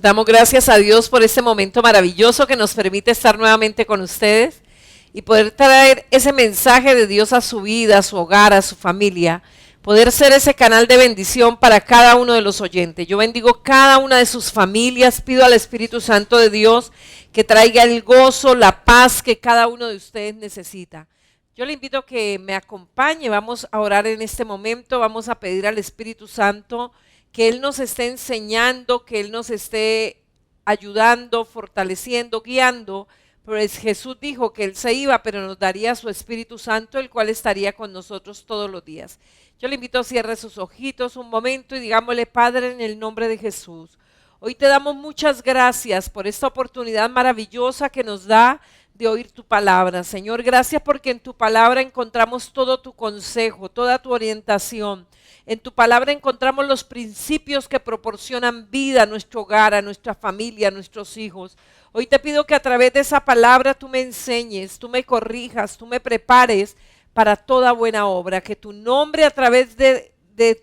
Damos gracias a Dios por este momento maravilloso que nos permite estar nuevamente con ustedes y poder traer ese mensaje de Dios a su vida, a su hogar, a su familia, poder ser ese canal de bendición para cada uno de los oyentes. Yo bendigo cada una de sus familias, pido al Espíritu Santo de Dios que traiga el gozo, la paz que cada uno de ustedes necesita. Yo le invito a que me acompañe, vamos a orar en este momento, vamos a pedir al Espíritu Santo que Él nos esté enseñando, que Él nos esté ayudando, fortaleciendo, guiando. Pues Jesús dijo que Él se iba, pero nos daría su Espíritu Santo, el cual estaría con nosotros todos los días. Yo le invito a cierre sus ojitos un momento y digámosle: Padre, en el nombre de Jesús, hoy te damos muchas gracias por esta oportunidad maravillosa que nos da de oír tu palabra. Señor, gracias porque en tu palabra encontramos todo tu consejo, toda tu orientación. En tu palabra encontramos los principios que proporcionan vida a nuestro hogar, a nuestra familia, a nuestros hijos. Hoy te pido que a través de esa palabra tú me enseñes, tú me corrijas, tú me prepares para toda buena obra. Que tu nombre a través de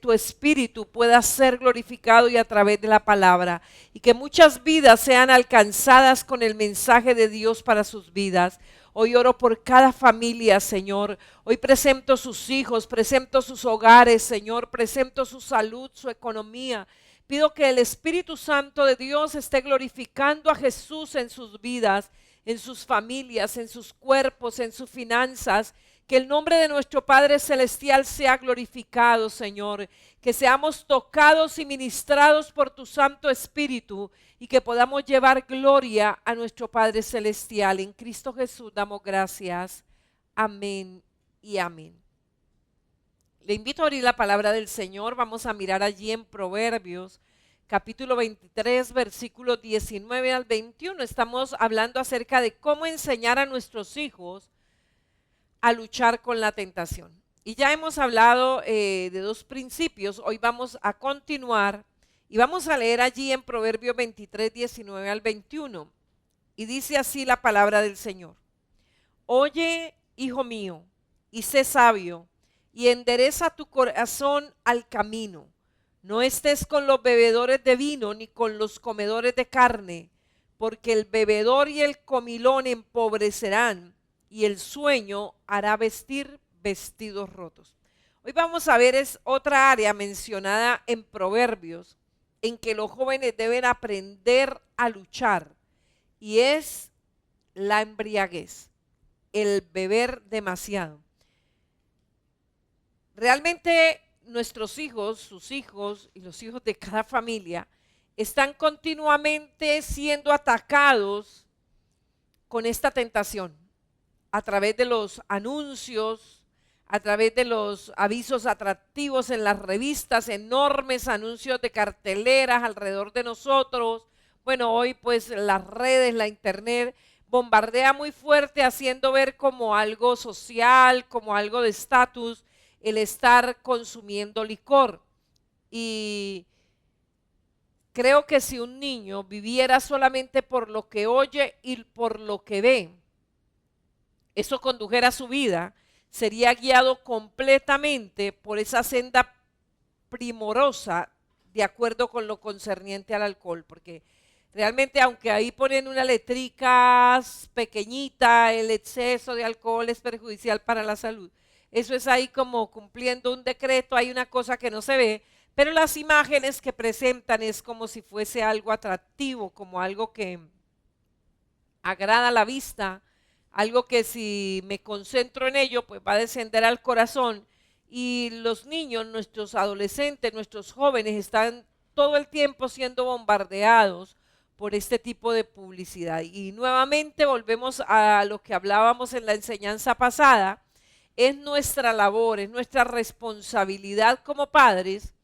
tu espíritu pueda ser glorificado y a través de la palabra. Y que muchas vidas sean alcanzadas con el mensaje de Dios para sus vidas. Hoy oro por cada familia, Señor. Hoy presento sus hijos, presento sus hogares, Señor. Presento su salud, su economía. Pido que el Espíritu Santo de Dios esté glorificando a Jesús en sus vidas, en sus familias, en sus cuerpos, en sus finanzas. Que el nombre de nuestro Padre Celestial sea glorificado, Señor. Que seamos tocados y ministrados por tu Santo Espíritu y que podamos llevar gloria a nuestro Padre Celestial. En Cristo Jesús damos gracias. Amén y amén. Le invito a abrir la palabra del Señor. Vamos a mirar allí en Proverbios, capítulo 23, versículos 19 al 21. Estamos hablando acerca de cómo enseñar a nuestros hijos a luchar con la tentación. Y ya hemos hablado de dos principios. Hoy vamos a continuar y vamos a leer allí en Proverbios 23, 19 al 21. Y dice así la palabra del Señor: Oye, hijo mío, y sé sabio, y endereza tu corazón al camino. No estés con los bebedores de vino, ni con los comedores de carne, porque el bebedor y el comilón empobrecerán, y el sueño hará vestir vestidos rotos. Hoy vamos a ver es otra área mencionada en Proverbios en que los jóvenes deben aprender a luchar, y es la embriaguez, el beber demasiado. Realmente nuestros hijos, sus hijos y los hijos de cada familia están continuamente siendo atacados con esta tentación a través de los anuncios, a través de los avisos atractivos en las revistas, enormes anuncios de carteleras alrededor de nosotros. Bueno, hoy pues las redes, la internet bombardea muy fuerte, haciendo ver como algo social, como algo de estatus, el estar consumiendo licor. Y creo que si un niño viviera solamente por lo que oye y por lo que ve, eso condujera su vida, sería guiado completamente por esa senda primorosa de acuerdo con lo concerniente al alcohol, porque realmente, aunque ahí ponen una letrica pequeñita, el exceso de alcohol es perjudicial para la salud, eso es ahí como cumpliendo un decreto, hay una cosa que no se ve, pero las imágenes que presentan es como si fuese algo atractivo, como algo que agrada a la vista, algo que si me concentro en ello, pues va a descender al corazón. Y los niños, nuestros adolescentes, nuestros jóvenes están todo el tiempo siendo bombardeados por este tipo de publicidad. Y nuevamente volvemos a lo que hablábamos en la enseñanza pasada. Es nuestra labor, es nuestra responsabilidad como padres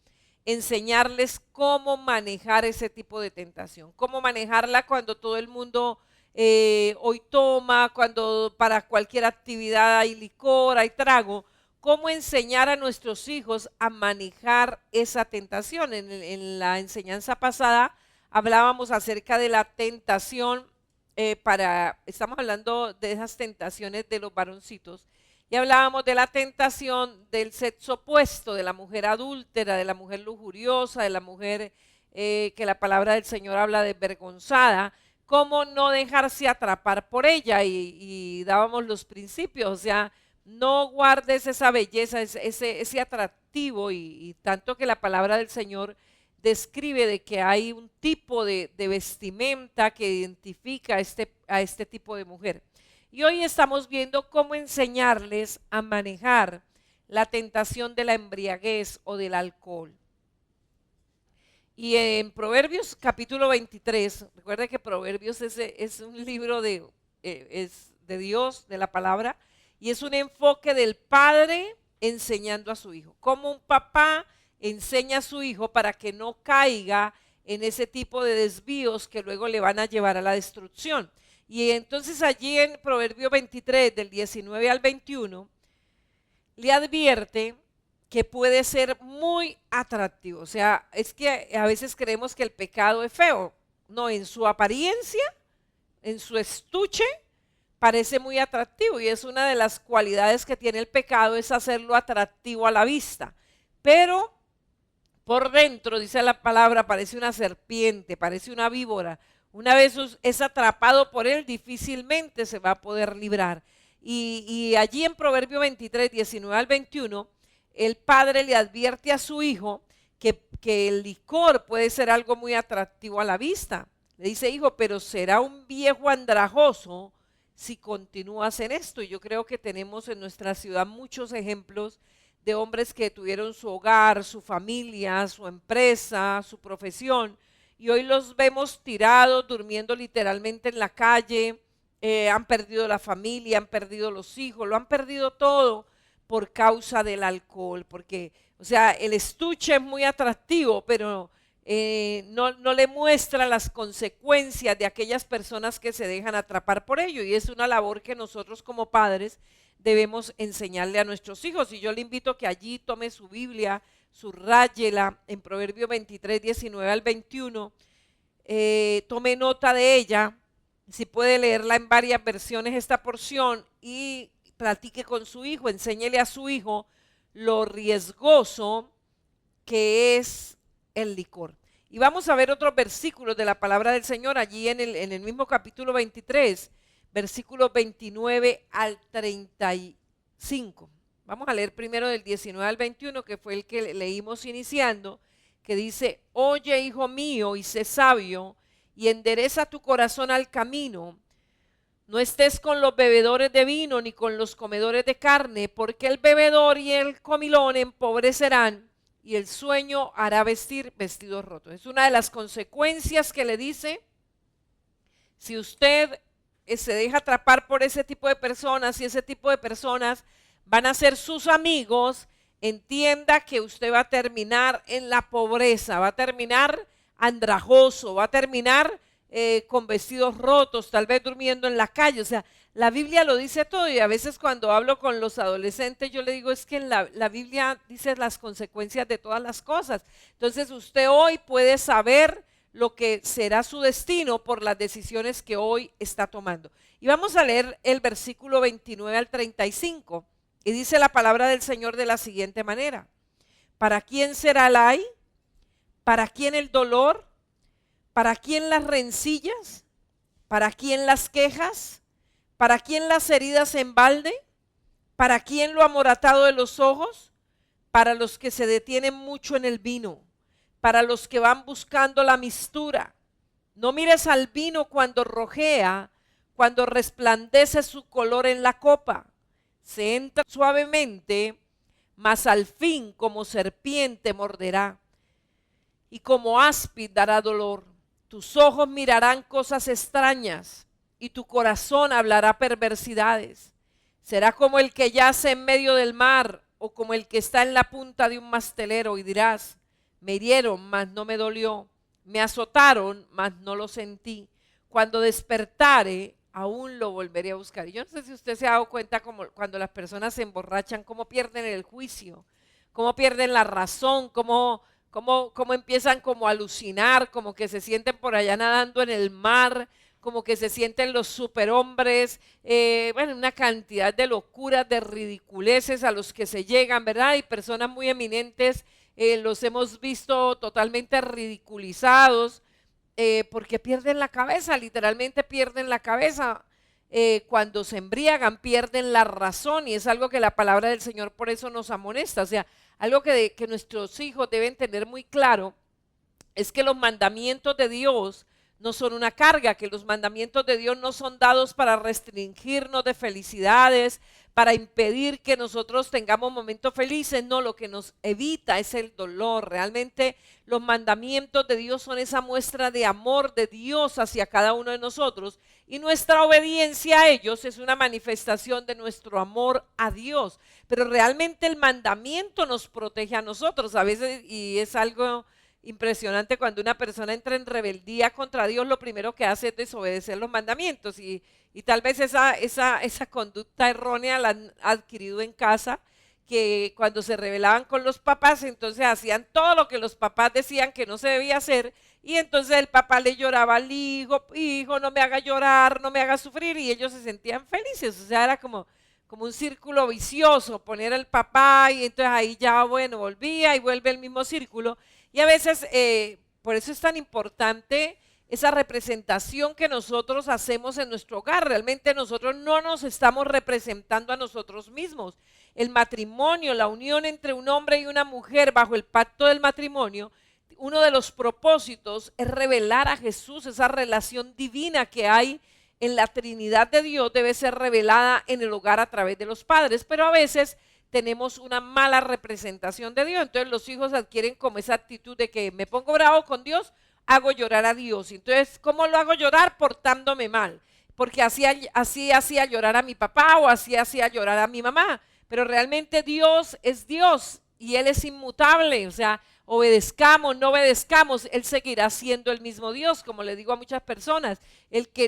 enseñarles cómo manejar ese tipo de tentación, cómo manejarla cuando todo el mundo hoy toma, cuando para cualquier actividad hay licor, hay trago. Cómo enseñar a nuestros hijos a manejar esa tentación. En la enseñanza pasada hablábamos acerca de la tentación estamos hablando de esas tentaciones de los varoncitos, y hablábamos de la tentación del sexo opuesto, de la mujer adúltera, de la mujer lujuriosa, de la mujer que la palabra del Señor habla de vergonzada, cómo no dejarse atrapar por ella y dábamos los principios, o sea, no guardes esa belleza, ese atractivo y tanto que la palabra del Señor describe de que hay un tipo de vestimenta que identifica a este tipo de mujer. Y hoy estamos viendo cómo enseñarles a manejar la tentación de la embriaguez o del alcohol. Y en Proverbios capítulo 23, recuerda que Proverbios es un libro es de Dios, de la palabra, y es un enfoque del padre enseñando a su hijo. Como un papá enseña a su hijo para que no caiga en ese tipo de desvíos que luego le van a llevar a la destrucción. Y entonces allí en Proverbio 23, del 19 al 21, le advierte que puede ser muy atractivo. O sea, es que a veces creemos que el pecado es feo. No, en su apariencia, en su estuche, parece muy atractivo. Y es una de las cualidades que tiene el pecado, es hacerlo atractivo a la vista. Pero por dentro, dice la palabra, parece una serpiente, parece una víbora. Una vez es atrapado por él, difícilmente se va a poder librar. Y allí en Proverbio 23, 19 al 21, el padre le advierte a su hijo que el licor puede ser algo muy atractivo a la vista. Le dice, hijo, pero será un viejo andrajoso si continúas en esto. Y yo creo que tenemos en nuestra ciudad muchos ejemplos de hombres que tuvieron su hogar, su familia, su empresa, su profesión, y hoy los vemos tirados, durmiendo literalmente en la calle, han perdido la familia, han perdido los hijos, lo han perdido todo por causa del alcohol, porque, o sea, el estuche es muy atractivo, pero no le muestra las consecuencias de aquellas personas que se dejan atrapar por ello, y es una labor que nosotros como padres debemos enseñarle a nuestros hijos. Y yo le invito a que allí tome su Biblia, subrayela en Proverbio 23, 19 al 21, tome nota de ella, si puede leerla en varias versiones esta porción y platique con su hijo, enséñele a su hijo lo riesgoso que es el licor. Y vamos a ver otros versículos de la palabra del Señor allí en el mismo capítulo 23, versículos 29 al 35. Vamos a leer primero del 19 al 21, que fue el que leímos iniciando, que dice, oye, hijo mío, y sé sabio, y endereza tu corazón al camino. No estés con los bebedores de vino, ni con los comedores de carne, porque el bebedor y el comilón empobrecerán, y el sueño hará vestir vestidos rotos. Es una de las consecuencias que le dice, si usted se deja atrapar por ese tipo de personas y ese tipo de personas van a ser sus amigos, entienda que usted va a terminar en la pobreza, va a terminar andrajoso, va a terminar con vestidos rotos, tal vez durmiendo en la calle. O sea, la Biblia lo dice todo, y a veces cuando hablo con los adolescentes yo le digo es que la Biblia dice las consecuencias de todas las cosas. Entonces usted hoy puede saber lo que será su destino por las decisiones que hoy está tomando. Y vamos a leer el versículo 29 al 35, y dice la palabra del Señor de la siguiente manera: ¿para quién será el ay? ¿Para quién el dolor? ¿Para quién las rencillas? ¿Para quién las quejas? ¿Para quién las heridas en balde? ¿Para quién lo amoratado de los ojos? Para los que se detienen mucho en el vino, para los que van buscando la mistura. No mires al vino cuando rojea, cuando resplandece su color en la copa. Se entra suavemente, mas al fin como serpiente morderá, y como áspid dará dolor. Tus ojos mirarán cosas extrañas, y tu corazón hablará perversidades. Será como el que yace en medio del mar, o como el que está en la punta de un mastelero, y dirás, me hirieron, mas no me dolió, me azotaron, mas no lo sentí. Cuando despertare, aún lo volveré a buscar. Y yo no sé si usted se ha dado cuenta como cuando las personas se emborrachan, cómo pierden el juicio, cómo pierden la razón, cómo empiezan como a alucinar, como que se sienten por allá nadando en el mar, como que se sienten los superhombres, bueno, una cantidad de locuras, de ridiculeces a los que se llegan, ¿verdad? Y personas muy eminentes los hemos visto totalmente ridiculizados, porque pierden la cabeza, literalmente pierden la cabeza. Cuando se embriagan pierden la razón, y es algo que la palabra del Señor por eso nos amonesta. O sea, algo que nuestros hijos deben tener muy claro es que los mandamientos de Dios no son una carga, que los mandamientos de Dios no son dados para restringirnos de felicidades, para impedir que nosotros tengamos momentos felices. No, lo que nos evita es el dolor. Realmente los mandamientos de Dios son esa muestra de amor de Dios hacia cada uno de nosotros, y nuestra obediencia a ellos es una manifestación de nuestro amor a Dios. Pero realmente el mandamiento nos protege a nosotros a veces, y es algo impresionante cuando una persona entra en rebeldía contra Dios. Lo primero que hace es desobedecer los mandamientos, y tal vez esa conducta errónea la han adquirido en casa, que cuando se rebelaban con los papás, entonces hacían todo lo que los papás decían que no se debía hacer, y entonces el papá le lloraba al hijo: hijo, no me haga llorar, no me haga sufrir, y ellos se sentían felices. O sea, era como un círculo vicioso, poner al papá, y entonces ahí ya, bueno, volvía y vuelve el mismo círculo. Y a veces, por eso es tan importante esa representación que nosotros hacemos en nuestro hogar. Realmente nosotros no nos estamos representando a nosotros mismos. El matrimonio, la unión entre un hombre y una mujer bajo el pacto del matrimonio, uno de los propósitos es revelar a Jesús. Esa relación divina que hay en la Trinidad de Dios debe ser revelada en el hogar a través de los padres, pero a veces tenemos una mala representación de Dios. Entonces los hijos adquieren como esa actitud de que me pongo bravo con Dios, hago llorar a Dios. Entonces, ¿cómo lo hago llorar? Portándome mal, porque así hacía llorar a mi papá, o así hacía llorar a mi mamá. Pero realmente Dios es Dios y Él es inmutable. O sea, obedezcamos, no obedezcamos, Él seguirá siendo el mismo Dios. Como le digo a muchas personas,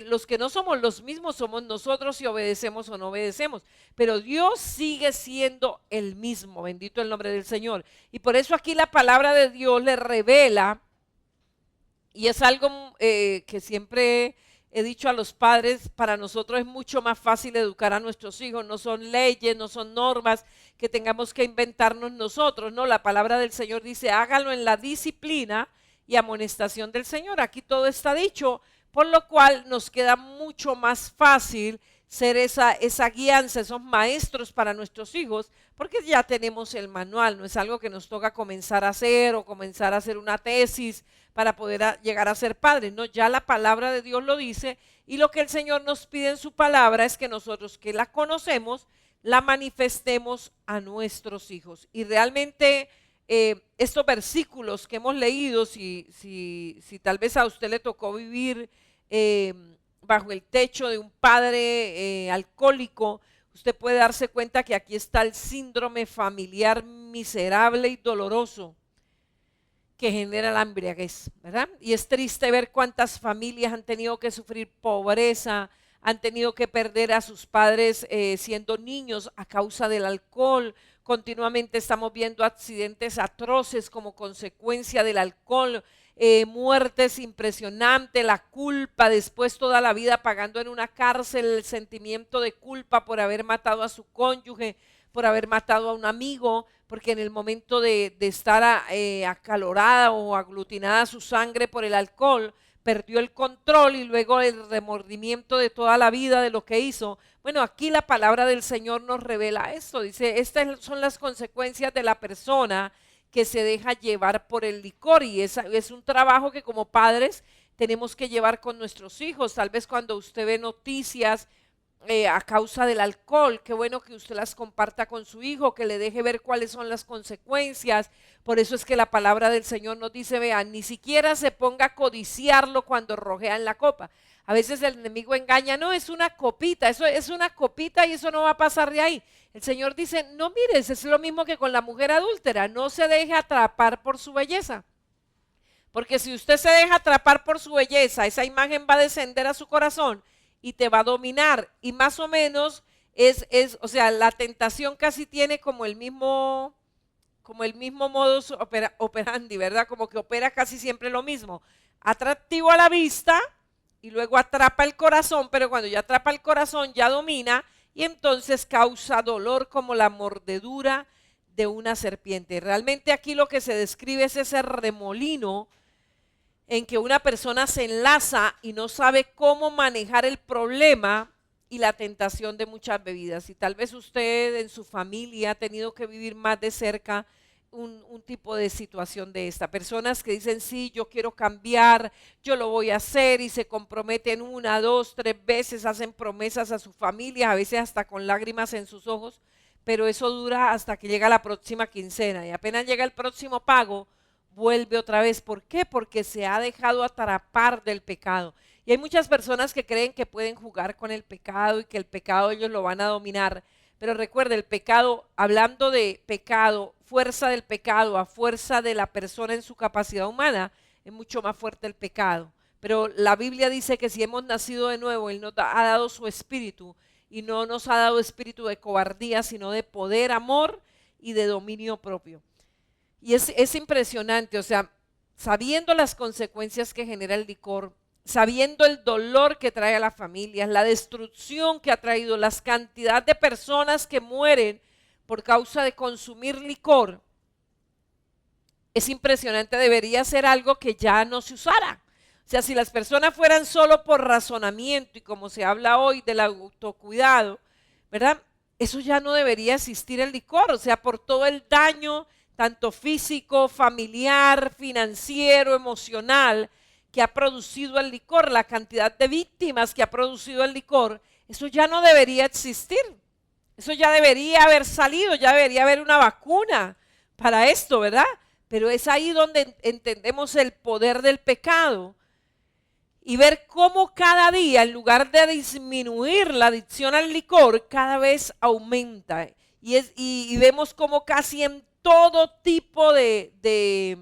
los que no somos los mismos somos nosotros, si obedecemos o no obedecemos, pero Dios sigue siendo el mismo. Bendito el nombre del Señor. Y por eso aquí la palabra de Dios le revela, y es algo que siempre he dicho a los padres: para nosotros es mucho más fácil educar a nuestros hijos. No son leyes, no son normas que tengamos que inventarnos nosotros. No, la palabra del Señor dice: hágalo en la disciplina y amonestación del Señor. Aquí todo está dicho, por lo cual nos queda mucho más fácil ser esa guianza, esos maestros para nuestros hijos, porque ya tenemos el manual. No es algo que nos toca comenzar a hacer, o comenzar a hacer una tesis para poder llegar a ser padres. No, ya la palabra de Dios lo dice, y lo que el Señor nos pide en su palabra es que nosotros, que la conocemos, la manifestemos a nuestros hijos. Y realmente estos versículos que hemos leído, si tal vez a usted le tocó vivir bajo el techo de un padre alcohólico, usted puede darse cuenta que aquí está el síndrome familiar miserable y doloroso que genera la embriaguez, ¿verdad? Y es triste ver cuántas familias han tenido que sufrir pobreza, han tenido que perder a sus padres siendo niños a causa del alcohol. Continuamente estamos viendo accidentes atroces como consecuencia del alcohol, muertes impresionantes, la culpa, después toda la vida pagando en una cárcel el sentimiento de culpa por haber matado a su cónyuge, por haber matado a un amigo, porque en el momento de estar acalorada o aglutinada su sangre por el alcohol, perdió el control, y luego el remordimiento de toda la vida de lo que hizo. Bueno, aquí la palabra del Señor nos revela esto. Dice: estas son las consecuencias de la persona que se deja llevar por el licor. Y es un trabajo que como padres tenemos que llevar con nuestros hijos. Tal vez cuando usted ve noticias a causa del alcohol, qué bueno que usted las comparta con su hijo, que le deje ver cuáles son las consecuencias. Por eso es que la palabra del Señor nos dice: vean, ni siquiera se ponga a codiciarlo cuando rojea en la copa. A veces el enemigo engaña: no, es una copita, eso es una copita y eso no va a pasar de ahí. El Señor dice: no mires, es lo mismo que con la mujer adúltera, no se deje atrapar por su belleza. Porque si usted se deja atrapar por su belleza, esa imagen va a descender a su corazón y te va a dominar. Y más o menos o sea, la tentación casi tiene como el mismo modus operandi, ¿verdad? Como que opera casi siempre lo mismo. Atractivo a la vista y luego atrapa el corazón, pero cuando ya atrapa el corazón ya domina, y entonces causa dolor como la mordedura de una serpiente. Realmente aquí lo que se describe es ese remolino en que una persona se enlaza y no sabe cómo manejar el problema y la tentación de muchas bebidas. Y tal vez usted en su familia ha tenido que vivir más de cerca un tipo de situación de esta. Personas que dicen, sí, yo quiero cambiar, yo lo voy a hacer y se comprometen 1, 2, 3 veces, hacen promesas a su familia, a veces hasta con lágrimas en sus ojos, pero eso dura hasta que llega la próxima quincena y apenas llega el próximo pago, vuelve otra vez. ¿Por qué? Porque se ha dejado atrapar del pecado. Y hay muchas personas que creen que pueden jugar con el pecado y que el pecado ellos lo van a dominar. Pero recuerde, el pecado, hablando de pecado, fuerza del pecado a fuerza de la persona en su capacidad humana, es mucho más fuerte el pecado. Pero la Biblia dice que si hemos nacido de nuevo, Él nos ha dado su espíritu y no nos ha dado espíritu de cobardía, sino de poder, amor y de dominio propio. Y es impresionante, o sea, sabiendo las consecuencias que genera el licor, sabiendo el dolor que trae a las familias, la destrucción que ha traído, las cantidades de personas que mueren por causa de consumir licor, es impresionante, debería ser algo que ya no se usara. O sea, si las personas fueran solo por razonamiento y como se habla hoy del autocuidado, ¿verdad? Eso ya no debería existir el licor, o sea, por todo el daño, tanto físico, familiar, financiero, emocional, que ha producido el licor, la cantidad de víctimas que ha producido el licor, eso ya no debería existir. Eso ya debería haber salido, ya debería haber una vacuna para esto, ¿verdad? Pero es ahí donde entendemos el poder del pecado y ver cómo cada día, en lugar de disminuir la adicción al licor, cada vez aumenta. Y vemos cómo casi en todo tipo de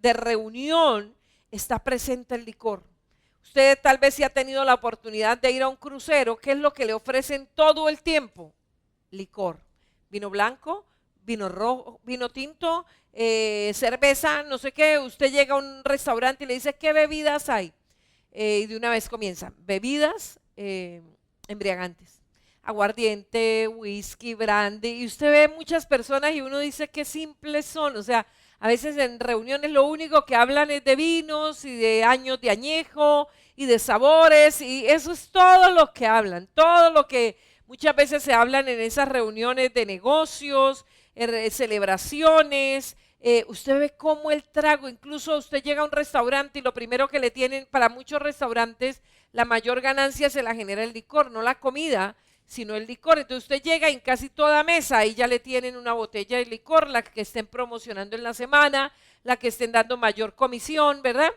reunión está presente el licor. Usted tal vez si ha tenido la oportunidad de ir a un crucero, ¿qué es lo que le ofrecen todo el tiempo? Licor. Vino blanco, vino rojo, vino tinto, cerveza, no sé qué. Usted llega a un restaurante y le dice, ¿qué bebidas hay? Y de una vez comienza, bebidas embriagantes. Aguardiente, whisky, brandy. Y usted ve muchas personas y uno dice qué simples son. O sea, a veces en reuniones lo único que hablan es de vinos y de años de añejo y de sabores y eso es todo lo que hablan, todo lo que muchas veces se hablan en esas reuniones de negocios, celebraciones. Usted ve cómo el trago, incluso usted llega a un restaurante y lo primero que le tienen, para muchos restaurantes, la mayor ganancia se la genera el licor, no la comida, sino el licor. Entonces usted llega y en casi toda mesa ahí ya le tienen una botella de licor, la que estén promocionando en la semana, la que estén dando mayor comisión, ¿verdad?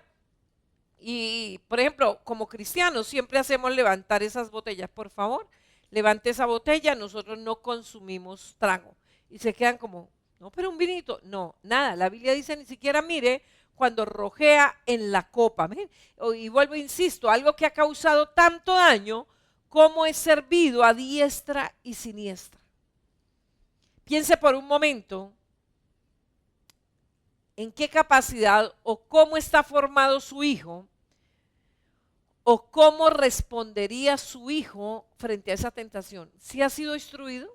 Y por ejemplo, como cristianos siempre hacemos levantar esas botellas, por favor, levante esa botella, nosotros no consumimos trago. Y se quedan como, no, pero un vinito, no, nada, la Biblia dice ni siquiera mire cuando rojea en la copa. Miren, y vuelvo, insisto, algo que ha causado tanto daño como es servido a diestra y siniestra. Piense por un momento en qué capacidad o cómo está formado su hijo o cómo respondería su hijo frente a esa tentación. ¿Sí ha sido instruido?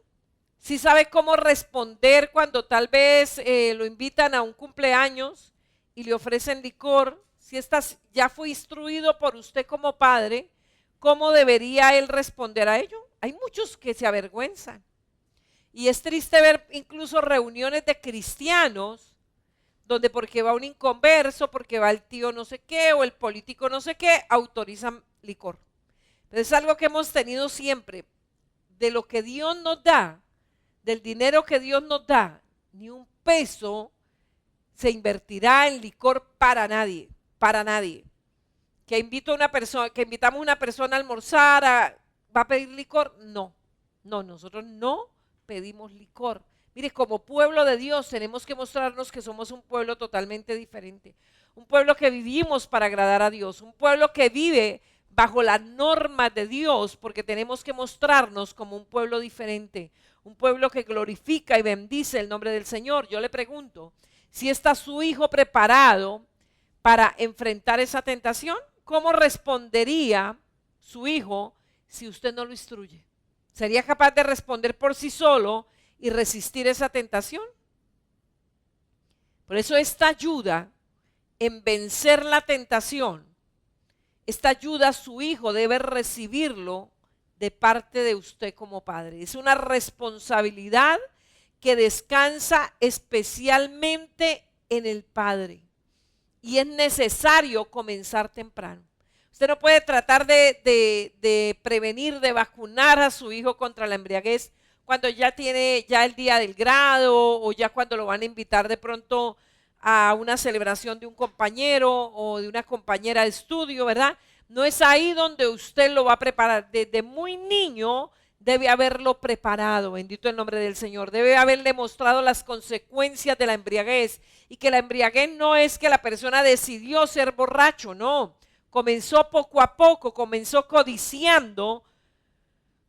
¿Sí sabe cómo responder cuando tal vez lo invitan a un cumpleaños y le ofrecen licor? Si ya fue instruido por usted como padre, ¿cómo debería él responder a ello? Hay muchos que se avergüenzan. Y es triste ver incluso reuniones de cristianos donde porque va un inconverso, porque va el tío no sé qué o el político no sé qué, autorizan licor. Pero es algo que hemos tenido siempre. De lo que Dios nos da, del dinero que Dios nos da, ni un peso se invertirá en licor para nadie, para nadie. Que invitamos a una persona a almorzar, ¿va a pedir licor? No, nosotros no pedimos licor. Mire, como pueblo de Dios tenemos que mostrarnos que somos un pueblo totalmente diferente, un pueblo que vivimos para agradar a Dios, un pueblo que vive bajo las normas de Dios, porque tenemos que mostrarnos como un pueblo diferente, un pueblo que glorifica y bendice el nombre del Señor. Yo le pregunto, ¿si está su hijo preparado para enfrentar esa tentación? ¿Cómo respondería su hijo si usted no lo instruye? ¿Sería capaz de responder por sí solo y resistir esa tentación. Por eso esta ayuda en vencer la tentación, esta ayuda su hijo debe recibirlo de parte de usted como padre. Es una responsabilidad que descansa especialmente en el padre. Y es necesario comenzar temprano. Usted no puede tratar de prevenir, de vacunar a su hijo contra la embriaguez cuando ya tiene ya el día del grado o ya cuando lo van a invitar de pronto a una celebración de un compañero o de una compañera de estudio, ¿verdad? No es ahí donde usted lo va a preparar. Desde muy niño debe haberlo preparado, bendito el nombre del Señor. Debe haberle mostrado las consecuencias de la embriaguez y que la embriaguez no es que la persona decidió ser borracho, no. Comenzó poco a poco, comenzó codiciando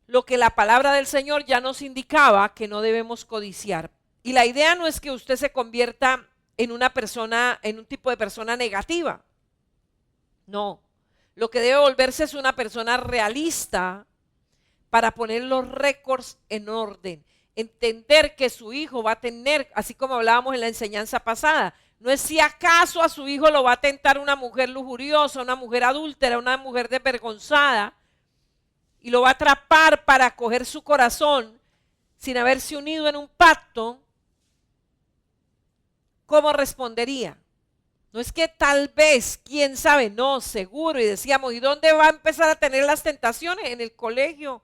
lo que la palabra del Señor ya nos indicaba que no debemos codiciar. Y la idea no es que usted se convierta en una persona, en un tipo de persona negativa. No. Lo que debe volverse es una persona realista para poner los récords en orden. Entender que su hijo va a tener, así como hablábamos en la enseñanza pasada, no es si acaso a su hijo lo va a tentar una mujer lujuriosa, una mujer adúltera, una mujer desvergonzada, y lo va a atrapar para coger su corazón sin haberse unido en un pacto. ¿Cómo respondería? No es que tal vez, quién sabe, no, seguro. Y decíamos, ¿y dónde va a empezar a tener las tentaciones? En el colegio,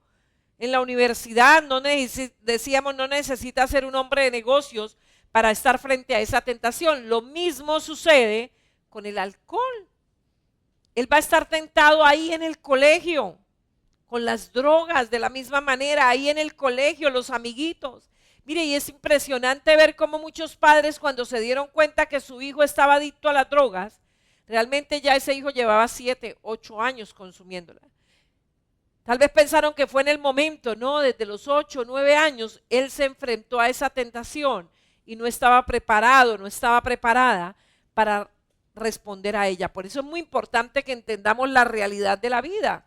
en la universidad. Decíamos, no necesita ser un hombre de negocios para estar frente a esa tentación. Lo mismo sucede con el alcohol. Él va a estar tentado ahí en el colegio, con las drogas de la misma manera, ahí en el colegio, los amiguitos. Mire, y es impresionante ver cómo muchos padres, cuando se dieron cuenta que su hijo estaba adicto a las drogas, realmente ya ese hijo llevaba 7, 8 años consumiéndola. Tal vez pensaron que fue en el momento, no, desde los 8, 9 años, él se enfrentó a esa tentación y no estaba preparado, no estaba preparada para responder a ella. Por eso es muy importante que entendamos la realidad de la vida.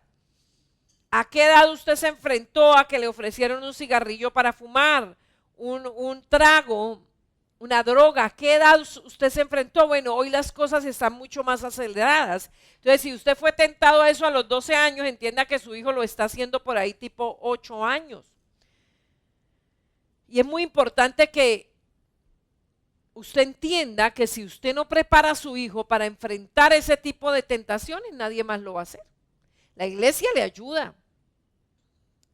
¿A qué edad usted se enfrentó a que le ofrecieron un cigarrillo para fumar, un trago, una droga? ¿A qué edad usted se enfrentó? Bueno, hoy las cosas están mucho más aceleradas. Entonces, si usted fue tentado a eso a los 12 años, entienda que su hijo lo está haciendo por ahí tipo 8 años. Y es muy importante que usted entienda que si usted no prepara a su hijo para enfrentar ese tipo de tentaciones, nadie más lo va a hacer. La iglesia le ayuda.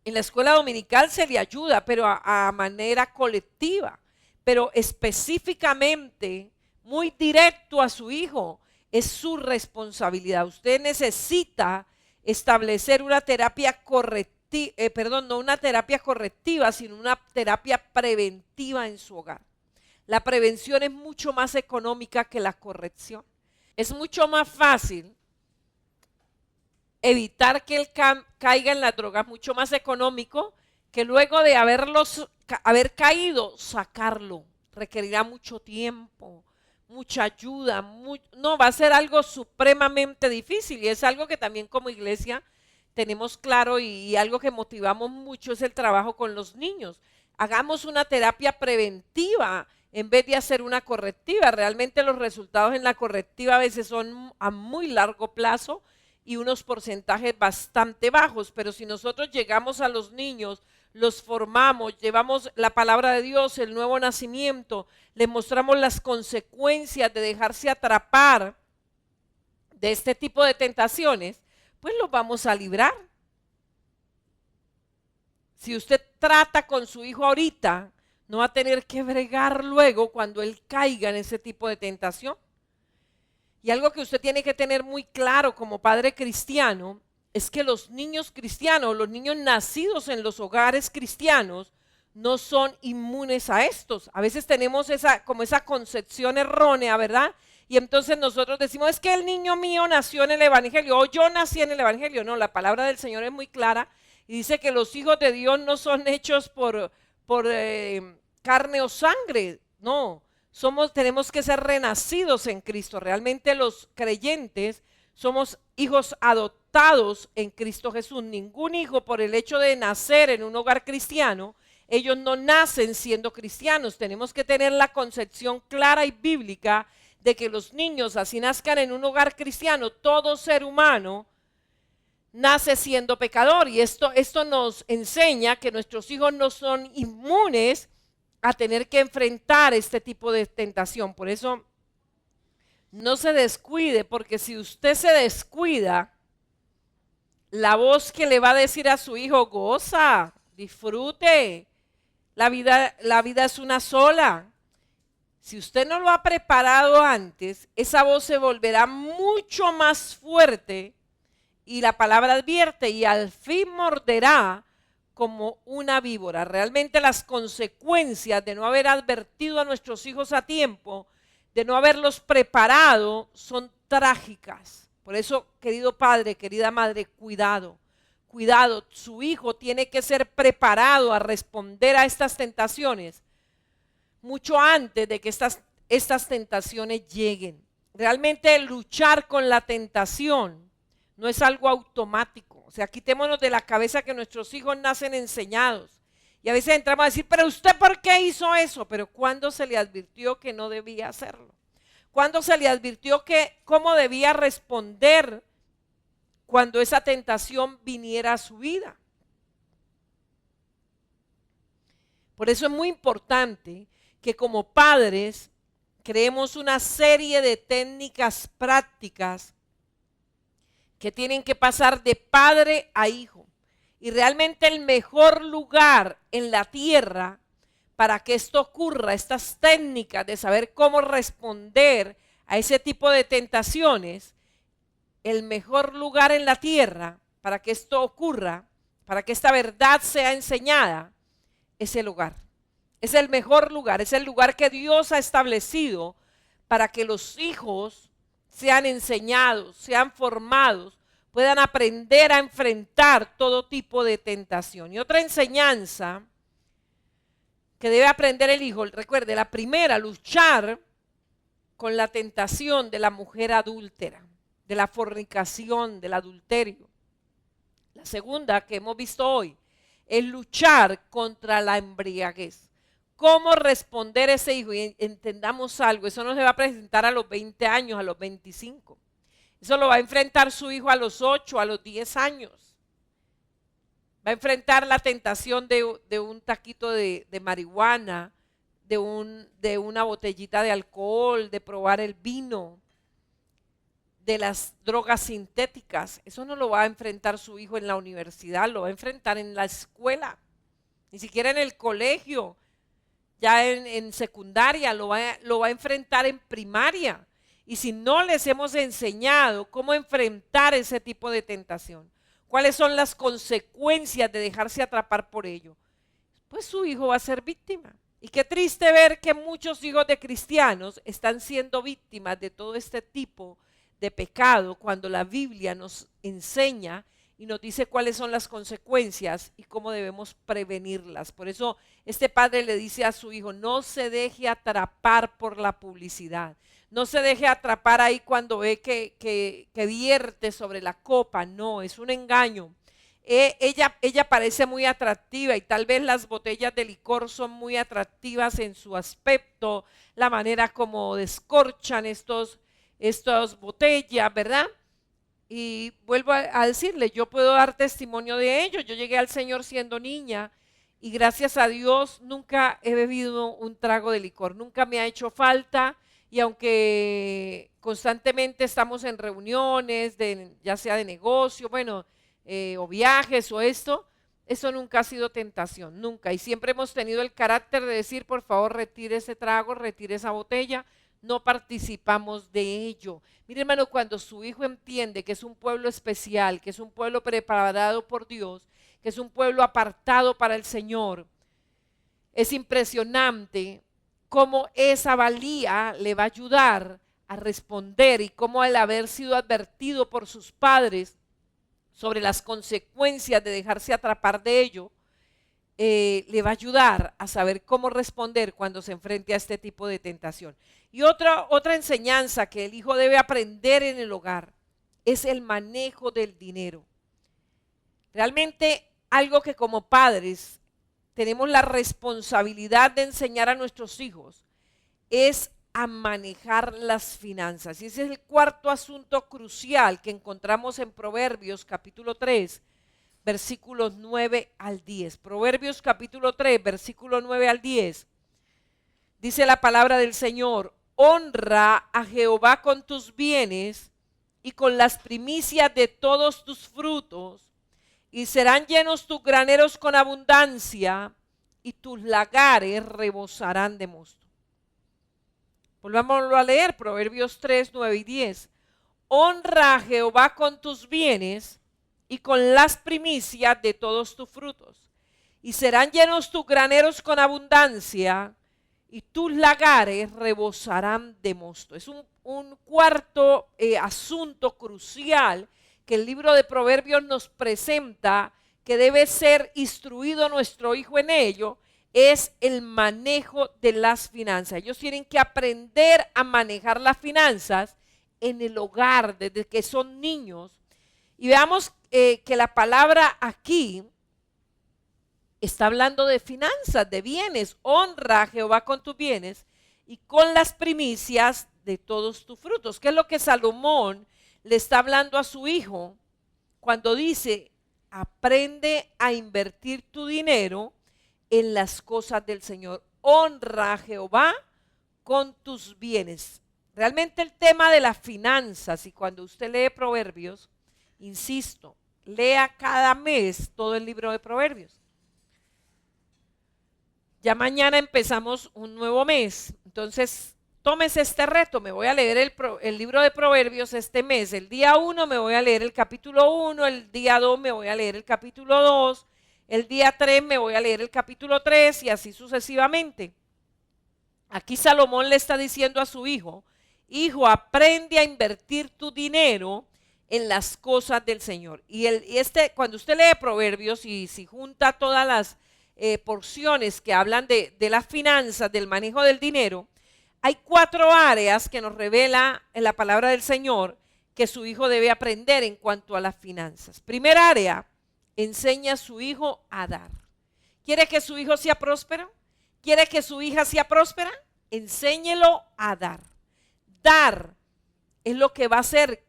En la escuela dominical se le ayuda, pero a manera colectiva, pero específicamente, muy directo a su hijo, es su responsabilidad. Usted necesita establecer una terapia correctiva, no una terapia correctiva, sino una terapia preventiva en su hogar. La prevención es mucho más económica que la corrección. Es mucho más fácil evitar que él caiga en la droga, mucho más económico que luego de haber caído, sacarlo. Requerirá mucho tiempo, mucha ayuda, no, va a ser algo supremamente difícil, y es algo que también como iglesia tenemos claro, y algo que motivamos mucho es el trabajo con los niños. Hagamos una terapia preventiva en vez de hacer una correctiva. Realmente los resultados en la correctiva a veces son a muy largo plazo y unos porcentajes bastante bajos, pero si nosotros llegamos a los niños, los formamos, llevamos la palabra de Dios, el nuevo nacimiento, les mostramos las consecuencias de dejarse atrapar de este tipo de tentaciones, pues los vamos a librar. Si usted trata con su hijo ahorita, no va a tener que bregar luego cuando él caiga en ese tipo de tentación. Y algo que usted tiene que tener muy claro como padre cristiano es que los niños cristianos, los niños nacidos en los hogares cristianos, no son inmunes a estos. A veces tenemos esa concepción errónea, ¿verdad? Y entonces nosotros decimos, es que el niño mío nació en el evangelio, o yo nací en el evangelio. No, la palabra del Señor es muy clara y dice que los hijos de Dios no son hechos por carne o sangre, no. Tenemos que ser renacidos en Cristo. Realmente los creyentes somos hijos adoptados en Cristo Jesús. Ningún hijo, por el hecho de nacer en un hogar cristiano, ellos no nacen siendo cristianos. Tenemos que tener la concepción clara y bíblica de que los niños, así nazcan en un hogar cristiano, todo ser humano nace siendo pecador. Y esto nos enseña que nuestros hijos no son inmunes a tener que enfrentar este tipo de tentación. Por eso no se descuide, porque si usted se descuida, la voz que le va a decir a su hijo: goza, disfrute, la vida es una sola. Si usted no lo ha preparado antes, esa voz se volverá mucho más fuerte, y la palabra advierte: y al fin morderá como una víbora. Realmente las consecuencias de no haber advertido a nuestros hijos a tiempo, de no haberlos preparado, son trágicas. Por eso, querido padre, querida madre, cuidado, cuidado. Su hijo tiene que ser preparado a responder a estas tentaciones mucho antes de que estas tentaciones lleguen. Realmente luchar con la tentación no es algo automático. O sea, quitémonos de la cabeza que nuestros hijos nacen enseñados. Y a veces entramos a decir: pero usted, ¿por qué hizo eso? Pero ¿cuándo se le advirtió que no debía hacerlo? ¿Cuándo se le advirtió cómo debía responder cuando esa tentación viniera a su vida? Por eso es muy importante que como padres creemos una serie de técnicas prácticas que tienen que pasar de padre a hijo. Y realmente el mejor lugar en la tierra para que esto ocurra, estas técnicas de saber cómo responder a ese tipo de tentaciones, el mejor lugar en la tierra para que esto ocurra, para que esta verdad sea enseñada, es el hogar. Es el mejor lugar, es el lugar que Dios ha establecido para que los hijos sean enseñados, sean formados, puedan aprender a enfrentar todo tipo de tentación. Y otra enseñanza que debe aprender el hijo, recuerde, la primera: luchar con la tentación de la mujer adúltera, de la fornicación, del adulterio. La segunda, que hemos visto hoy, es luchar contra la embriaguez. ¿Cómo responder a ese hijo? Y entendamos algo: eso no se va a presentar a los 20 años, a los 25. Eso lo va a enfrentar su hijo a los 8, a los 10 años. Va a enfrentar la tentación de un taquito de marihuana, de una botellita de alcohol, de probar el vino, de las drogas sintéticas. Eso no lo va a enfrentar su hijo en la universidad, lo va a enfrentar en la escuela, ni siquiera en el colegio. Ya en secundaria lo va a enfrentar en primaria. Y si no les hemos enseñado cómo enfrentar ese tipo de tentación, cuáles son las consecuencias de dejarse atrapar por ello, pues su hijo va a ser víctima. Y qué triste ver que muchos hijos de cristianos están siendo víctimas de todo este tipo de pecado, cuando la Biblia nos enseña y nos dice cuáles son las consecuencias y cómo debemos prevenirlas. Por eso este padre le dice a su hijo: no se deje atrapar por la publicidad, no se deje atrapar ahí cuando ve que vierte sobre la copa. No, es un engaño. Ella parece muy atractiva, y tal vez las botellas de licor son muy atractivas en su aspecto, la manera como descorchan estas botellas, ¿verdad? Y vuelvo a decirle, yo puedo dar testimonio de ello. Yo llegué al Señor siendo niña y gracias a Dios nunca he bebido un trago de licor, nunca me ha hecho falta. Y aunque constantemente estamos en reuniones, ya sea de negocio, bueno, o viajes o eso nunca ha sido tentación, nunca. Y siempre hemos tenido el carácter de decir: por favor, retire ese trago, retire esa botella. No participamos de ello. Mire, hermano, cuando su hijo entiende que es un pueblo especial, que es un pueblo preparado por Dios, que es un pueblo apartado para el Señor, es impresionante cómo esa valía le va a ayudar a responder, y cómo el haber sido advertido por sus padres sobre las consecuencias de dejarse atrapar de ello, le va a ayudar a saber cómo responder cuando se enfrente a este tipo de tentación. Y otra enseñanza que el hijo debe aprender en el hogar es el manejo del dinero. Realmente algo que como padres tenemos la responsabilidad de enseñar a nuestros hijos es a manejar las finanzas. Y ese es el cuarto asunto crucial que encontramos en Proverbios capítulo 3, versículos 9 al 10. Proverbios capítulo 3, versículo 9 al 10. Dice la palabra del Señor: honra a Jehová con tus bienes y con las primicias de todos tus frutos, y serán llenos tus graneros con abundancia, y tus lagares rebosarán de mosto. Volvámoslo a leer, Proverbios 3, 9 y 10. Honra a Jehová con tus bienes y con las primicias de todos tus frutos, y serán llenos tus graneros con abundancia, y tus lagares rebosarán de mosto. Es un cuarto asunto crucial que el libro de Proverbios nos presenta, que debe ser instruido nuestro hijo en ello, es el manejo de las finanzas. Ellos tienen que aprender a manejar las finanzas en el hogar desde que son niños. Y veamos que la palabra aquí está hablando de finanzas, de bienes. Honra a Jehová con tus bienes y con las primicias de todos tus frutos. ¿Qué es lo que Salomón le está hablando a su hijo cuando dice: aprende a invertir tu dinero en las cosas del Señor? Honra a Jehová con tus bienes. Realmente el tema de las finanzas, y cuando usted lee Proverbios, insisto, lea cada mes todo el libro de Proverbios. Ya mañana empezamos un nuevo mes, entonces tómese este reto. Me voy a leer el libro de Proverbios este mes. El día 1 me voy a leer el capítulo 1, el día 2 me voy a leer el capítulo 2, el día 3 me voy a leer el capítulo 3 y así sucesivamente. Aquí Salomón le está diciendo a su hijo: hijo, aprende a invertir tu dinero en las cosas del Señor. Y cuando usted lee Proverbios y si junta todas las porciones que hablan de las finanzas, del manejo del dinero, hay 4 áreas que nos revela en la palabra del Señor que su hijo debe aprender en cuanto a las finanzas. Primera área: enseña a su hijo a dar. ¿Quiere que su hijo sea próspero? ¿Quiere que su hija sea próspera? Enséñelo a dar. Dar es lo que va a hacer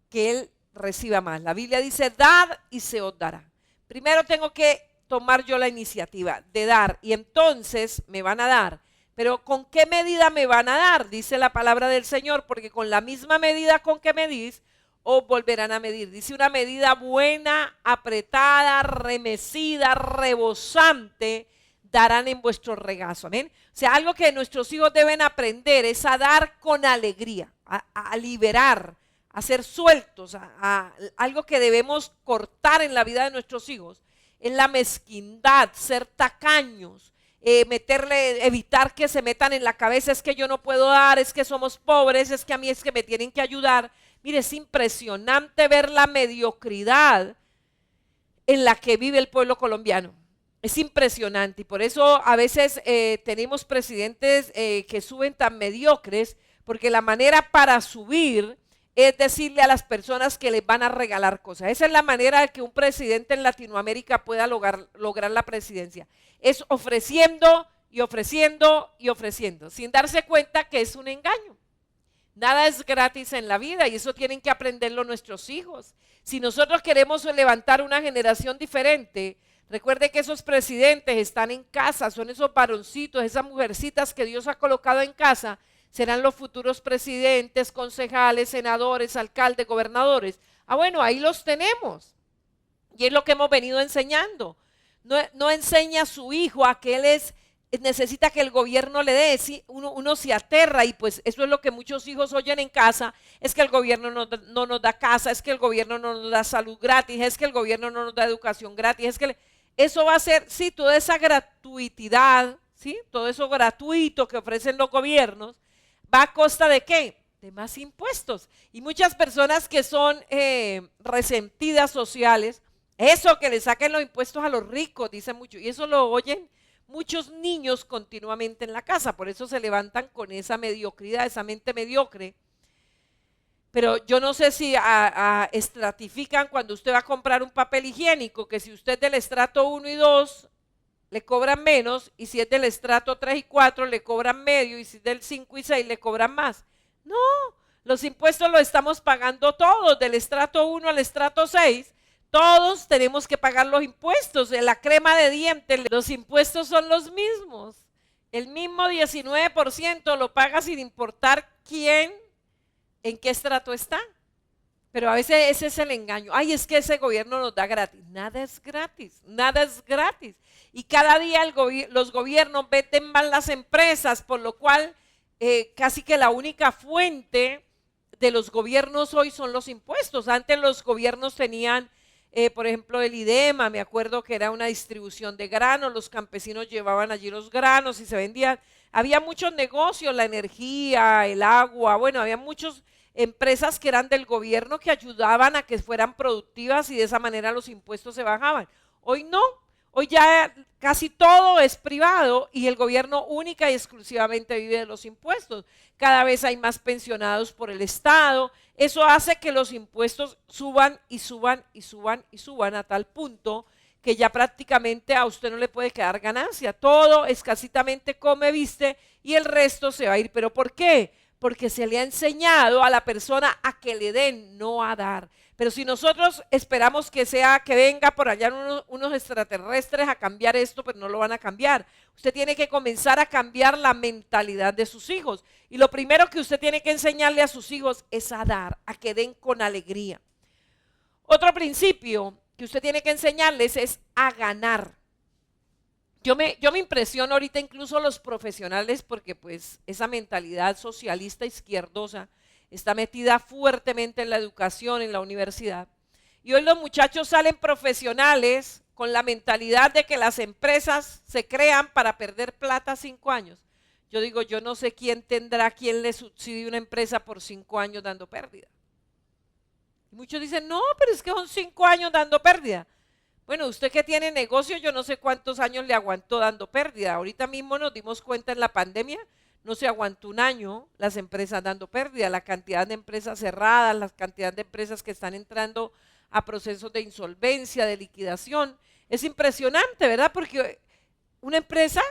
que él reciba más. La Biblia dice: dad y se os dará. Primero tengo que tomar yo la iniciativa de dar y entonces me van a dar. Pero ¿con qué medida me van a dar? Dice la palabra del Señor, porque con la misma medida con que medís, os volverán a medir. Dice: una medida buena, apretada, remecida, rebosante, darán en vuestro regazo. Amén. O sea, algo que nuestros hijos deben aprender es a dar con alegría, a liberar, a ser sueltos, algo que debemos cortar en la vida de nuestros hijos. Es la mezquindad, ser tacaños, evitar que se metan en la cabeza: es que yo no puedo dar, es que somos pobres, es que a mí es que me tienen que ayudar. Mire, es impresionante ver la mediocridad en la que vive el pueblo colombiano. Es impresionante y por eso a veces tenemos presidentes que suben tan mediocres, porque la manera para subir es decirle a las personas que les van a regalar cosas. Esa es la manera de que un presidente en Latinoamérica pueda lograr la presidencia. Es ofreciendo y ofreciendo y ofreciendo, sin darse cuenta que es un engaño. Nada es gratis en la vida y eso tienen que aprenderlo nuestros hijos. Si nosotros queremos levantar una generación diferente, recuerde que esos presidentes están en casa, son esos varoncitos, esas mujercitas que Dios ha colocado en casa. Serán los futuros presidentes, concejales, senadores, alcaldes, gobernadores. Bueno, ahí los tenemos. Y es lo que hemos venido enseñando. No enseña a su hijo a que él necesita que el gobierno le dé. Sí, uno se aterra y pues eso es lo que muchos hijos oyen en casa: es que el gobierno no nos da casa, es que el gobierno no nos da salud gratis, es que el gobierno no nos da educación gratis, es que eso va a ser, sí, toda esa gratuidad, sí, todo eso gratuito que ofrecen los gobiernos, ¿va a costa de qué? De más impuestos. Y muchas personas que son resentidas sociales, eso que le saquen los impuestos a los ricos, dicen mucho, y eso lo oyen muchos niños continuamente en la casa. Por eso se levantan con esa mediocridad, esa mente mediocre. Pero yo no sé si estratifican cuando usted va a comprar un papel higiénico, que si usted es del estrato 1 y 2, le cobran menos, y si es del estrato 3 y 4 le cobran medio, y si es del 5 y 6 le cobran más. No, los impuestos los estamos pagando todos, del estrato 1 al estrato 6. Todos tenemos que pagar los impuestos. En la crema de dientes los impuestos son los mismos. El mismo 19% lo paga sin importar quién, en qué estrato está. Pero a veces ese es el engaño. Ay, es que ese gobierno nos da gratis. Nada es gratis, nada es gratis. Y cada día los gobiernos venden más las empresas, por lo cual casi que la única fuente de los gobiernos hoy son los impuestos. Antes los gobiernos tenían, por ejemplo, el IDEMA, me acuerdo que era una distribución de granos, los campesinos llevaban allí los granos y se vendían. Había muchos negocios, la energía, el agua, bueno, había muchos empresas que eran del gobierno que ayudaban a que fueran productivas y de esa manera los impuestos se bajaban. Hoy no, hoy ya casi todo es privado y el gobierno única y exclusivamente vive de los impuestos. Cada vez hay más pensionados por el Estado. Eso hace que los impuestos suban y suban y suban y suban a tal punto que ya prácticamente a usted no le puede quedar ganancia. Todo escasitamente come, viste y el resto se va a ir. ¿Pero por qué? Porque se le ha enseñado a la persona a que le den, no a dar. Pero si nosotros esperamos que venga por allá unos extraterrestres a cambiar esto, pero no lo van a cambiar. Usted tiene que comenzar a cambiar la mentalidad de sus hijos. Y lo primero que usted tiene que enseñarle a sus hijos es a dar, a que den con alegría. Otro principio que usted tiene que enseñarles es a ganar. Yo me impresiono ahorita incluso los profesionales porque pues esa mentalidad socialista izquierdosa está metida fuertemente en la educación, en la universidad. Y hoy los muchachos salen profesionales con la mentalidad de que las empresas se crean para perder plata 5 años. Yo digo, yo no sé quién le subsidie una empresa por 5 años dando pérdida. Y muchos dicen, no, pero es que son 5 años dando pérdida. Bueno, usted que tiene negocio, yo no sé cuántos años le aguantó dando pérdida. Ahorita mismo nos dimos cuenta en la pandemia, no se aguantó un año las empresas dando pérdida, la cantidad de empresas cerradas, la cantidad de empresas que están entrando a procesos de insolvencia, de liquidación. Es impresionante, ¿verdad? Porque una empresa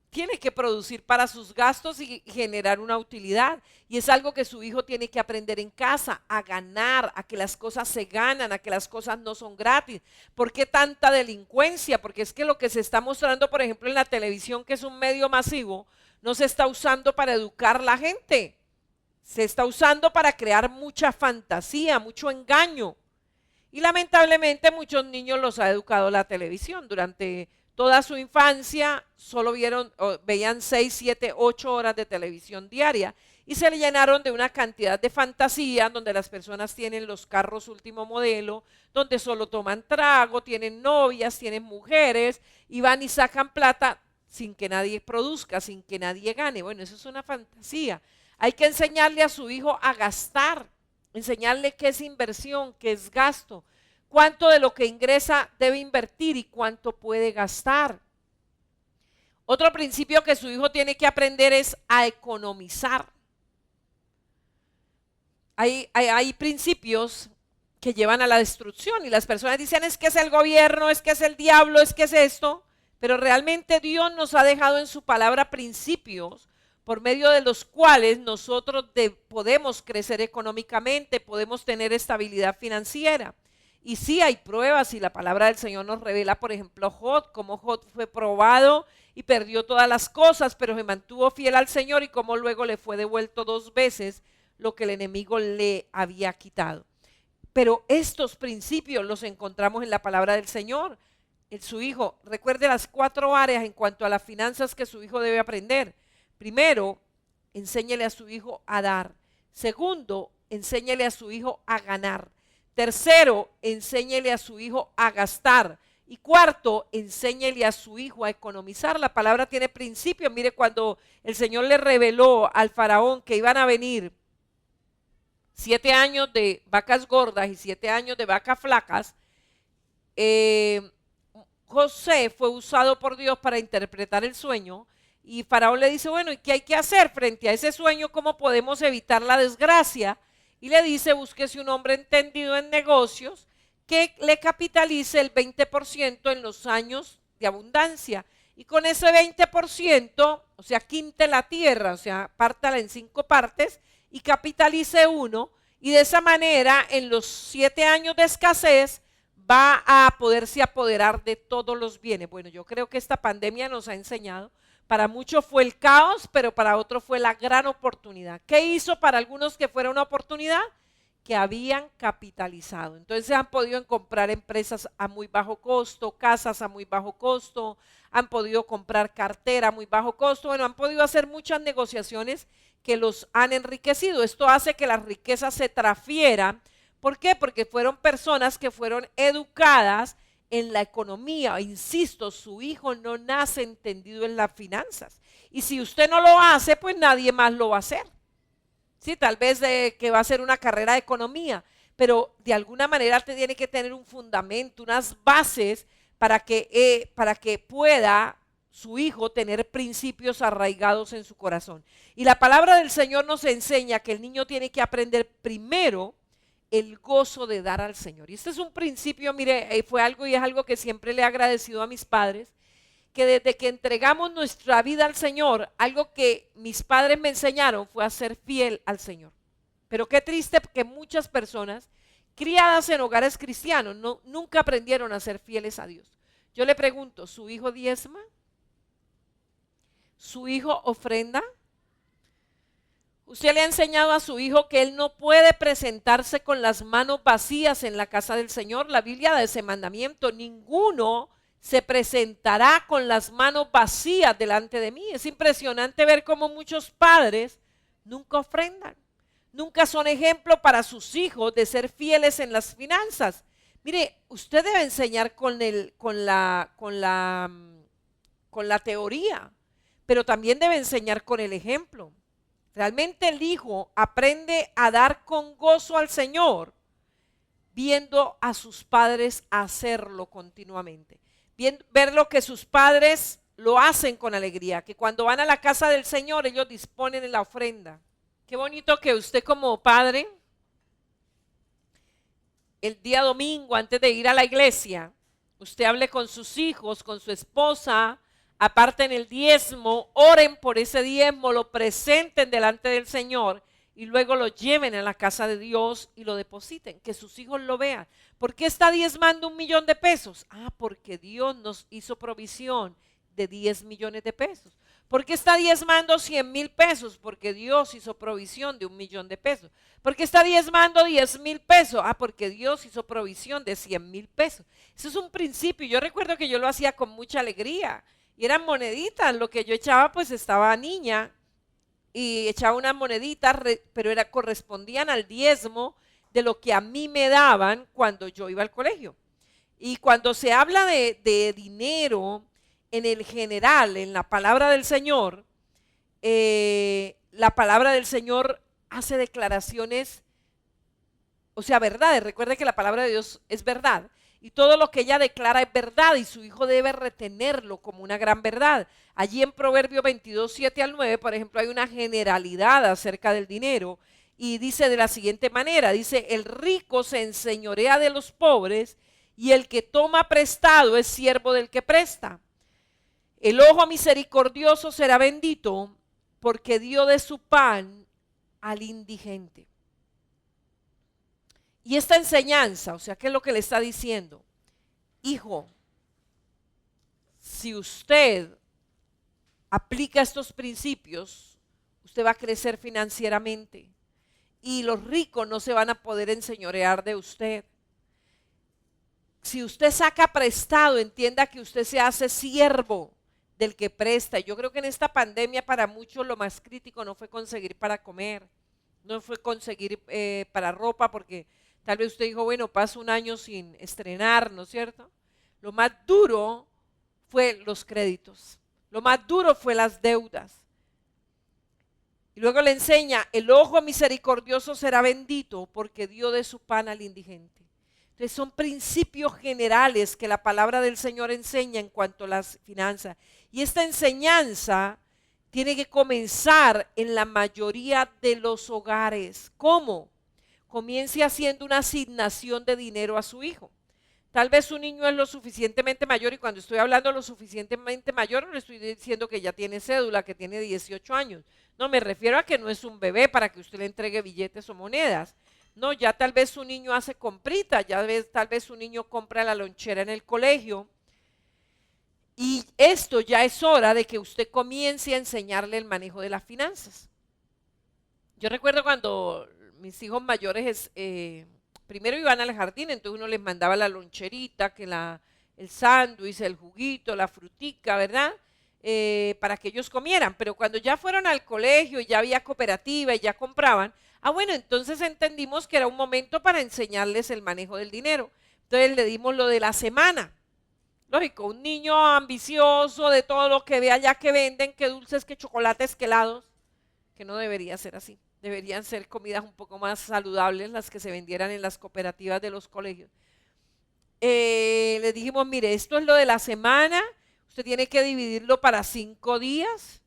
tiene que producir para sus gastos y generar una utilidad. Y es algo que su hijo tiene que aprender en casa, a ganar, a que las cosas se ganan, a que las cosas no son gratis. ¿Por qué tanta delincuencia? Porque es que lo que se está mostrando, por ejemplo, en la televisión, que es un medio masivo, no se está usando para educar a la gente. Se está usando para crear mucha fantasía, mucho engaño. Y lamentablemente muchos niños los ha educado la televisión. Durante toda su infancia solo veían 6, 7, 8 horas de televisión diaria y se le llenaron de una cantidad de fantasía donde las personas tienen los carros último modelo, donde solo toman trago, tienen novias, tienen mujeres y van y sacan plata sin que nadie produzca, sin que nadie gane. Bueno, eso es una fantasía. Hay que enseñarle a su hijo a gastar, enseñarle qué es inversión, qué es gasto, cuánto de lo que ingresa debe invertir y cuánto puede gastar. Otro principio que su hijo tiene que aprender es a economizar. Hay principios que llevan a la destrucción y las personas dicen es que es el gobierno, es que es el diablo, es que es esto, pero realmente Dios nos ha dejado en su palabra principios por medio de los cuales nosotros podemos crecer económicamente, podemos tener estabilidad financiera. Y sí hay pruebas y la palabra del Señor nos revela, por ejemplo, Job, cómo Job fue probado y perdió todas las cosas, pero se mantuvo fiel al Señor y cómo luego le fue devuelto 2 veces lo que el enemigo le había quitado. Pero estos principios los encontramos en la palabra del Señor. Su hijo, recuerde las 4 áreas en cuanto a las finanzas que su hijo debe aprender. Primero, enséñele a su hijo a dar. Segundo, enséñele a su hijo a ganar. Tercero, enséñele a su hijo a gastar. Y cuarto, enséñele a su hijo a economizar. La palabra tiene principio. Mire, cuando el Señor le reveló al faraón que iban a venir 7 años de vacas gordas y 7 años de vacas flacas, José fue usado por Dios para interpretar el sueño. Y faraón le dice, bueno, ¿y qué hay que hacer frente a ese sueño? ¿Cómo podemos evitar la desgracia? Y le dice, búsquese un hombre entendido en negocios que le capitalice el 20% en los años de abundancia. y con ese 20%, o sea, quinte la tierra, o sea, pártala en 5 partes y capitalice uno, y de esa manera en los 7 años de escasez va a poderse apoderar de todos los bienes. Bueno, yo creo que esta pandemia nos ha enseñado, para muchos fue el caos, pero para otros fue la gran oportunidad. ¿Qué hizo para algunos que fuera una oportunidad? Que habían capitalizado. Entonces han podido comprar empresas a muy bajo costo, casas a muy bajo costo, han podido comprar cartera a muy bajo costo, bueno, han podido hacer muchas negociaciones que los han enriquecido. Esto hace que las riquezas se transfieran. ¿Por qué? Porque fueron personas que fueron educadas en la economía. Insisto, su hijo no nace entendido en las finanzas. Y si usted no lo hace, pues nadie más lo va a hacer. Sí, tal vez que va a ser una carrera de economía, pero de alguna manera te tiene que tener un fundamento, unas bases para que pueda su hijo tener principios arraigados en su corazón. Y la palabra del Señor nos enseña que el niño tiene que aprender primero el gozo de dar al Señor. Y este es un principio, mire, fue algo y es algo que siempre le he agradecido a mis padres, que desde que entregamos nuestra vida al Señor, algo que mis padres me enseñaron fue a ser fiel al Señor. Pero qué triste que muchas personas criadas en hogares cristianos nunca aprendieron a ser fieles a Dios. Yo le pregunto, ¿su hijo diezma? ¿Su hijo ofrenda? ¿Usted le ha enseñado a su hijo que él no puede presentarse con las manos vacías en la casa del Señor? La Biblia da ese mandamiento, ninguno se presentará con las manos vacías delante de mí. Es impresionante ver cómo muchos padres nunca ofrendan, nunca son ejemplo para sus hijos de ser fieles en las finanzas. Mire, usted debe enseñar con la teoría, pero también debe enseñar con el ejemplo. Realmente el hijo aprende a dar con gozo al Señor viendo a sus padres hacerlo continuamente. Ver lo que sus padres lo hacen con alegría, que cuando van a la casa del Señor ellos disponen en la ofrenda. Qué bonito que usted como padre, el día domingo antes de ir a la iglesia, usted hable con sus hijos, con su esposa, aparten el diezmo, oren por ese diezmo, lo presenten delante del Señor y luego lo lleven a la casa de Dios y lo depositen, que sus hijos lo vean. ¿Por qué está diezmando 1,000,000 de pesos? Porque Dios nos hizo provisión de 10 millones de pesos. ¿Por qué está diezmando 100,000 pesos? Porque Dios hizo provisión de 1,000,000 de pesos. ¿Por qué está diezmando 10,000 pesos? Porque Dios hizo provisión de 100,000 pesos. Eso es un principio. Yo recuerdo que yo lo hacía con mucha alegría y eran moneditas. Lo que yo echaba, pues estaba niña y echaba unas moneditas, pero correspondían al diezmo de lo que a mí me daban cuando yo iba al colegio. Y cuando se habla de dinero en el general, en la palabra del Señor, la palabra del Señor hace declaraciones, o sea, verdades. Recuerde que la palabra de Dios es verdad. Y todo lo que ella declara es verdad y su hijo debe retenerlo como una gran verdad. Allí en Proverbios 22, 7 al 9, por ejemplo, hay una generalidad acerca del dinero y dice de la siguiente manera, dice, el rico se enseñorea de los pobres y el que toma prestado es siervo del que presta. El ojo misericordioso será bendito porque dio de su pan al indigente. Y esta enseñanza, o sea, ¿qué es lo que le está diciendo? Hijo, si usted aplica estos principios, usted va a crecer financieramente y los ricos no se van a poder enseñorear de usted. Si usted saca prestado, entienda que usted se hace siervo del que presta. Yo creo que en esta pandemia para muchos lo más crítico no fue conseguir para comer, no fue conseguir para ropa, porque tal vez usted dijo, bueno, paso un año sin estrenar, ¿no es cierto? Lo más duro fue los créditos, lo más duro fue las deudas. Y luego le enseña, el ojo misericordioso será bendito porque dio de su pan al indigente. Entonces son principios generales que la palabra del Señor enseña en cuanto a las finanzas. Y esta enseñanza tiene que comenzar en la mayoría de los hogares. ¿Cómo? Comience haciendo una asignación de dinero a su hijo. Tal vez su niño es lo suficientemente mayor, y cuando estoy hablando lo suficientemente mayor, no le estoy diciendo que ya tiene cédula, que tiene 18 años. No, me refiero a que no es un bebé para que usted le entregue billetes o monedas. No, ya tal vez su niño hace comprita, tal vez su niño compra la lonchera en el colegio. Y esto ya es hora de que usted comience a enseñarle el manejo de las finanzas. Yo recuerdo cuando mis hijos mayores primero iban al jardín, entonces uno les mandaba la loncherita, el sándwich, el juguito, la frutica, ¿verdad? Para que ellos comieran. Pero cuando ya fueron al colegio y ya había cooperativa y ya compraban, bueno, entonces entendimos que era un momento para enseñarles el manejo del dinero. Entonces le dimos lo de la semana. Lógico, un niño ambicioso de todo lo que ve allá que venden, que dulces, que chocolates, que helados, que no debería ser así. Deberían ser comidas un poco más saludables las que se vendieran en las cooperativas de los colegios. Les dijimos, mire, esto es lo de la semana, usted tiene que dividirlo para 5 días.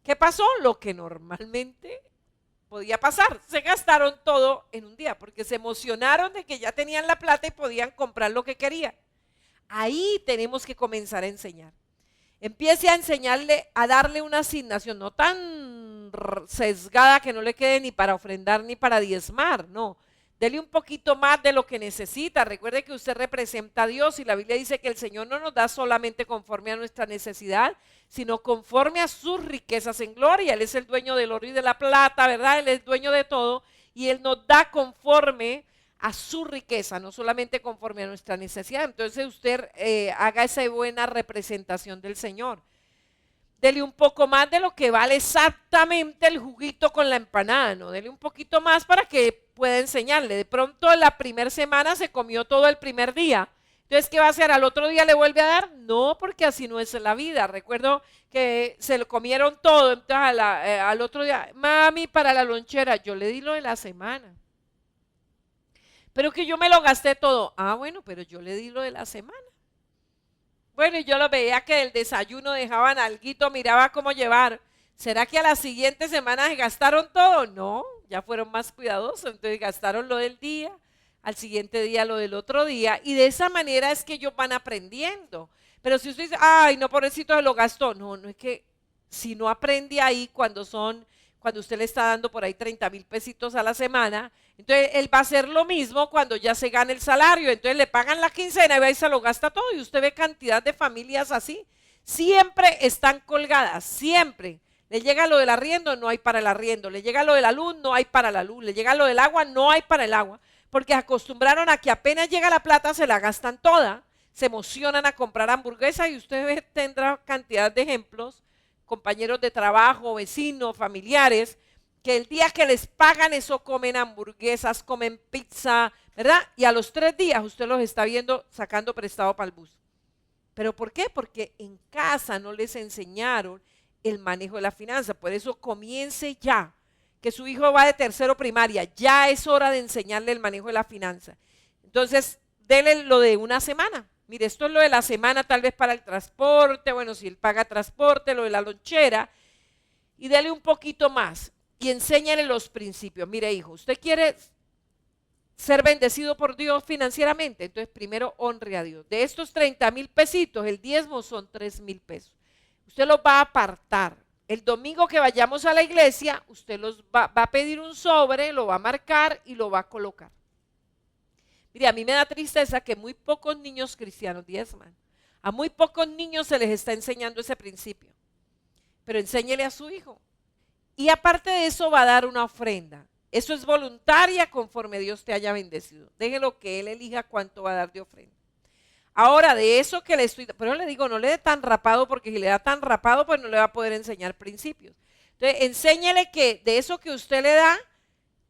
¿Qué pasó? Lo que normalmente podía pasar. Se gastaron todo en un día porque se emocionaron de que ya tenían la plata y podían comprar lo que querían. Ahí tenemos que comenzar a enseñar. Empiece a enseñarle, a darle una asignación, no tan sesgada que no le quede ni para ofrendar ni para diezmar, no. Dele un poquito más de lo que necesita. Recuerde que usted representa a Dios y la Biblia dice que el Señor no nos da solamente conforme a nuestra necesidad, sino conforme a sus riquezas en gloria. Él es el dueño del oro y de la plata, ¿verdad? Él es dueño de todo y Él nos da conforme a su riqueza, no solamente conforme a nuestra necesidad. Entonces usted haga esa buena representación del Señor. Dele un poco más de lo que vale exactamente el juguito con la empanada, ¿no? Dele un poquito más para que pueda enseñarle. De pronto la primera semana se comió todo el primer día. Entonces, ¿qué va a hacer? ¿Al otro día le vuelve a dar? No, porque así no es la vida. Recuerdo que se lo comieron todo, entonces al otro día, mami, para la lonchera, yo le di lo de la semana. Pero que yo me lo gasté todo. Bueno, pero yo le di lo de la semana. Bueno, y yo lo veía que del desayuno dejaban alguito, miraba cómo llevar. ¿Será que a la siguiente semana se gastaron todo? No, ya fueron más cuidadosos, entonces gastaron lo del día, al siguiente día lo del otro día, y de esa manera es que ellos van aprendiendo. Pero si usted dice, ay, no, pobrecito, se lo gastó. No, no es que si no aprende ahí cuando usted le está dando por ahí 30,000 pesitos a la semana, entonces él va a hacer lo mismo cuando ya se gane el salario, entonces le pagan la quincena y va y se lo gasta todo, y usted ve cantidad de familias así, siempre están colgadas, siempre. Le llega lo del arriendo, no hay para el arriendo, le llega lo de la luz, no hay para la luz, le llega lo del agua, no hay para el agua, porque acostumbraron a que apenas llega la plata se la gastan toda, se emocionan a comprar hamburguesas y usted tendrá cantidad de ejemplos, compañeros de trabajo, vecinos, familiares, que el día que les pagan eso comen hamburguesas, comen pizza, ¿verdad? Y a los 3 días usted los está viendo sacando prestado para el bus. ¿Pero por qué? Porque en casa no les enseñaron el manejo de la finanza. Por eso comience ya, que su hijo va de tercero primaria, ya es hora de enseñarle el manejo de la finanza. Entonces, dele lo de una semana. Mire, esto es lo de la semana, tal vez para el transporte, bueno, si él paga transporte, lo de la lonchera, y dele un poquito más y enséñale los principios. Mire, hijo, usted quiere ser bendecido por Dios financieramente, entonces primero honre a Dios. De estos 30,000 pesitos, el diezmo son 3,000 pesos. Usted los va a apartar. El domingo que vayamos a la iglesia, usted va a pedir un sobre, lo va a marcar y lo va a colocar. Mire, a mí me da tristeza que muy pocos niños cristianos diezman. A muy pocos niños se les está enseñando ese principio. Pero enséñele a su hijo. Y aparte de eso va a dar una ofrenda. Eso es voluntaria conforme Dios te haya bendecido. Déjelo que Él elija cuánto va a dar de ofrenda. Ahora, de eso que le estoy, pero le digo, no le dé tan rapado, porque si le da tan rapado, pues no le va a poder enseñar principios. Entonces, enséñele que de eso que usted le da,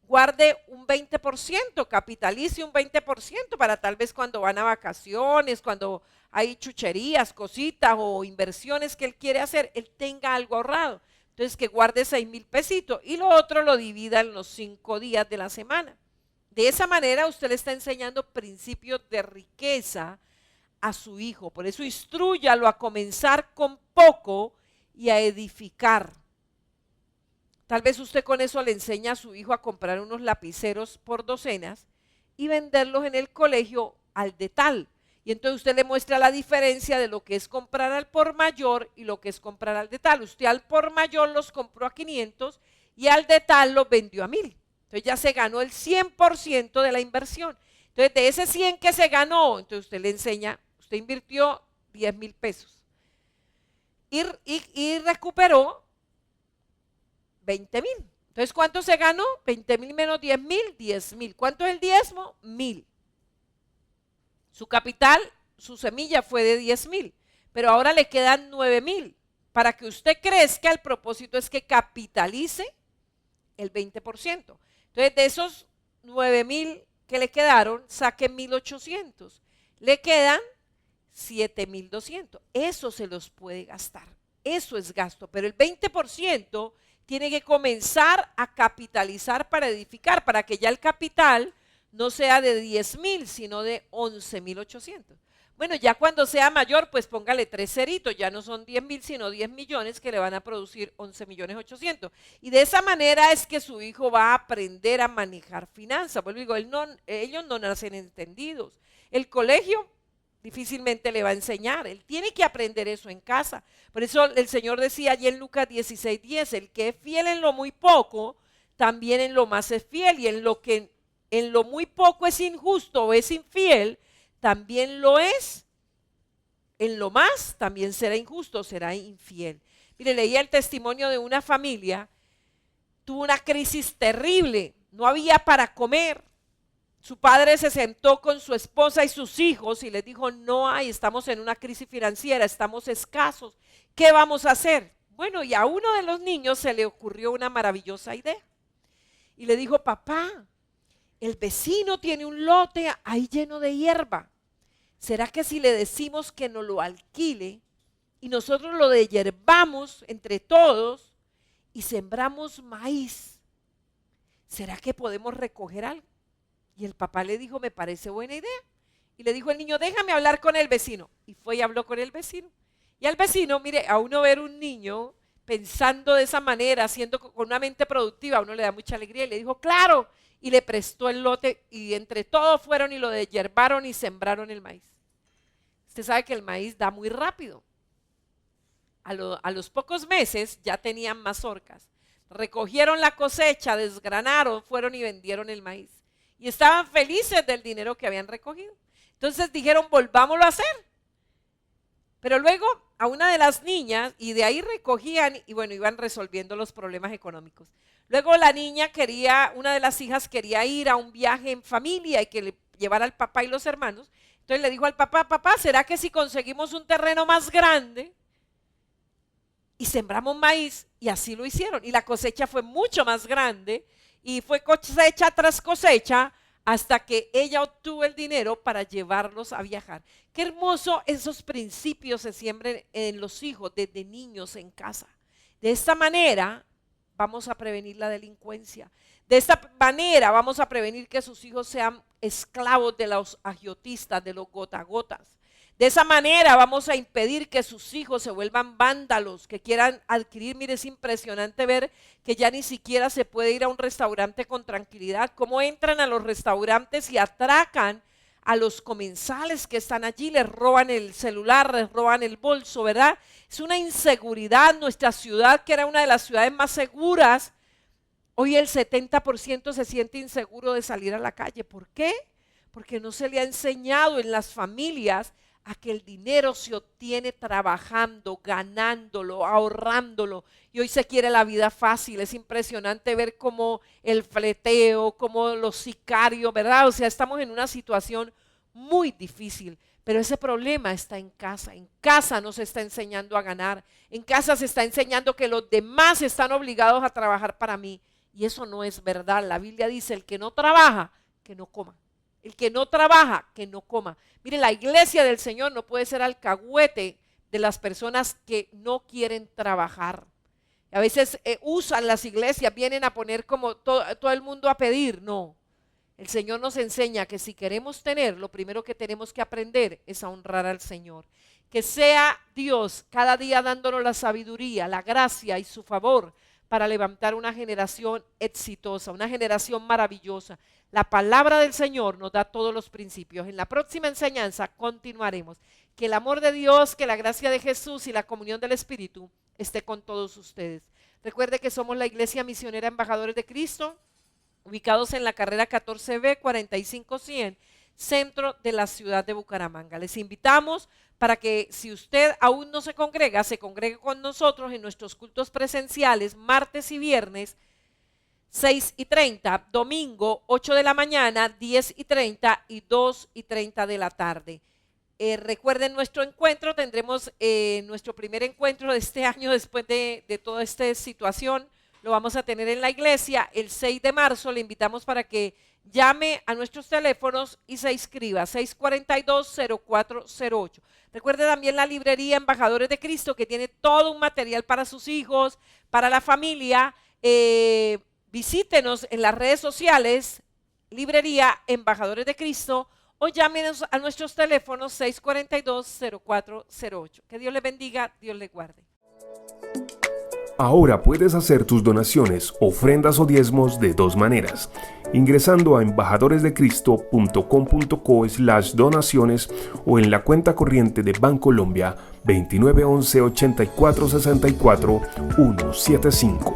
guarde un 20%, capitalice un 20% para tal vez cuando van a vacaciones, cuando hay chucherías, cositas o inversiones que él quiere hacer, él tenga algo ahorrado. Entonces que guarde 6,000 pesitos y lo otro lo divida en los 5 días de la semana. De esa manera usted le está enseñando principios de riqueza a su hijo. Por eso instrúyalo a comenzar con poco y a edificar. Tal vez usted con eso le enseña a su hijo a comprar unos lapiceros por docenas y venderlos en el colegio al de tal. Y entonces usted le muestra la diferencia de lo que es comprar al por mayor y lo que es comprar al de tal. Usted al por mayor los compró a 500 y al de tal los vendió a 1000. Entonces ya se ganó el 100% de la inversión. Entonces de ese 100 que se ganó, entonces usted le enseña, usted invirtió 10,000 pesos y recuperó 20,000. Entonces, ¿cuánto se ganó? 20,000 menos 10,000, 10,000. ¿Cuánto es el diezmo? 1,000. Su capital, su semilla fue de 10,000, pero ahora le quedan 9,000. Para que usted crezca, el propósito es que capitalice el 20%. Entonces, de esos 9,000 que le quedaron, saque 1,800. Le quedan 7,200. Eso se los puede gastar. Eso es gasto, pero el 20% tiene que comenzar a capitalizar para edificar, para que ya el capital no sea de 10,000, sino de 11,800. Bueno, ya cuando sea mayor, pues póngale 3 ceritos, ya no son 10,000, sino 10 millones que le van a producir 11,800,000. Y de esa manera es que su hijo va a aprender a manejar finanzas. Pues digo, ellos no nacen entendidos. El colegio difícilmente le va a enseñar, él tiene que aprender eso en casa. Por eso el Señor decía allí en Lucas 16:10, el que es fiel en lo muy poco, también en lo más es fiel, y en lo muy poco es injusto o es infiel, también lo es, en lo más también será injusto, será infiel. Mire, leía el testimonio de una familia, tuvo una crisis terrible, no había para comer. Su padre se sentó con su esposa y sus hijos y les dijo, no hay, estamos en una crisis financiera, estamos escasos, ¿qué vamos a hacer? Bueno, y a uno de los niños se le ocurrió una maravillosa idea. Y le dijo, papá, el vecino tiene un lote ahí lleno de hierba. ¿Será que si le decimos que nos lo alquile y nosotros lo deshierbamos entre todos y sembramos maíz, ¿será que podemos recoger algo? Y el papá le dijo, me parece buena idea. Y le dijo el niño, déjame hablar con el vecino. Y fue y habló con el vecino. Y al vecino, mire, a uno ver un niño pensando de esa manera, haciendo con una mente productiva, a uno le da mucha alegría. Y le dijo, claro. Y le prestó el lote y entre todos fueron y lo deshierbaron y sembraron el maíz. Usted sabe que el maíz da muy rápido. A los pocos meses ya tenían mazorcas. Recogieron la cosecha, desgranaron, fueron y vendieron el maíz. Y estaban felices del dinero que habían recogido. Entonces dijeron, volvámoslo a hacer. Pero luego a una de las niñas, y de ahí recogían, y bueno, iban resolviendo los problemas económicos. Luego la niña quería, una de las hijas quería ir a un viaje en familia y que le llevara al papá y los hermanos. Entonces le dijo al papá, papá, ¿será que si conseguimos un terreno más grande y sembramos maíz? Y así lo hicieron. Y la cosecha fue mucho más grande. Y fue cosecha tras cosecha hasta que ella obtuvo el dinero para llevarlos a viajar. Qué hermoso esos principios se siembren en los hijos desde niños en casa. De esta manera vamos a prevenir la delincuencia. De esta manera vamos a prevenir que sus hijos sean esclavos de los agiotistas, de los gotagotas. De esa manera vamos a impedir que sus hijos se vuelvan vándalos, que quieran adquirir. Mire, es impresionante ver que ya ni siquiera se puede ir a un restaurante con tranquilidad. Cómo entran a los restaurantes y atracan a los comensales que están allí, les roban el celular, les roban el bolso, ¿verdad? Es una inseguridad. Nuestra ciudad, que era una de las ciudades más seguras, hoy el 70% se siente inseguro de salir a la calle. ¿Por qué? Porque no se le ha enseñado en las familias a que el dinero se obtiene trabajando, ganándolo, ahorrándolo. Y hoy se quiere la vida fácil. Es impresionante ver cómo el fleteo, cómo los sicarios, ¿verdad? O sea, estamos en una situación muy difícil. Pero ese problema está en casa. En casa no se está enseñando a ganar. En casa se está enseñando que los demás están obligados a trabajar para mí. Y eso no es verdad. La Biblia dice, el que no trabaja, que no coma. El que no trabaja, que no coma. Mire, la iglesia del Señor no puede ser alcahuete de las personas que no quieren trabajar. A veces usan las iglesias, vienen a poner como todo el mundo a pedir. No, el Señor nos enseña que si queremos tener, lo primero que tenemos que aprender es a honrar al Señor. Que sea Dios cada día dándonos la sabiduría, la gracia y su favor para levantar una generación exitosa, una generación maravillosa. La palabra del Señor nos da todos los principios. En la próxima enseñanza continuaremos. Que el amor de Dios, que la gracia de Jesús y la comunión del Espíritu esté con todos ustedes. Recuerde que somos la Iglesia Misionera Embajadores de Cristo, ubicados en la carrera 14B 45100, centro de la ciudad de Bucaramanga. Les invitamos para que, si usted aún no se congregue con nosotros en nuestros cultos presenciales, martes y viernes, 6:30, domingo, 8 de la mañana, 10:30 y 2:30 de la tarde. Recuerden nuestro encuentro, tendremos nuestro primer encuentro de este año después de toda esta situación. Lo vamos a tener en la iglesia el 6 de marzo. Le invitamos para que llame a nuestros teléfonos y se inscriba, 642-0408. Recuerde también la librería Embajadores de Cristo, que tiene todo un material para sus hijos, para la familia. Visítenos en las redes sociales, librería Embajadores de Cristo, o llámenos a nuestros teléfonos 642-0408. Que Dios les bendiga, Dios les guarde. Ahora puedes hacer tus donaciones, ofrendas o diezmos de dos maneras: ingresando a embajadoresdecristo.com.co/donaciones o en la cuenta corriente de Bancolombia 2911 84 64 175.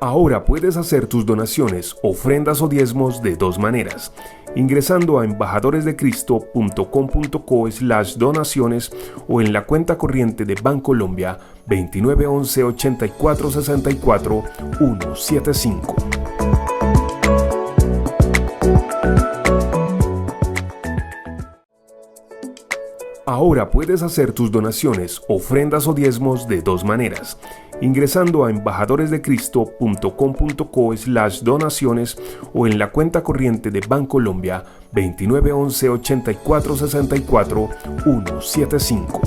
Ahora puedes hacer tus donaciones, ofrendas o diezmos de dos maneras: ingresando a embajadoresdecristo.com.co/donaciones o en la cuenta corriente de Bancolombia 2911 84 64 175. Ahora puedes hacer tus donaciones, ofrendas o diezmos de dos maneras: ingresando a embajadoresdecristo.com.co/donaciones o en la cuenta corriente de Bancolombia 2911 84 64 175.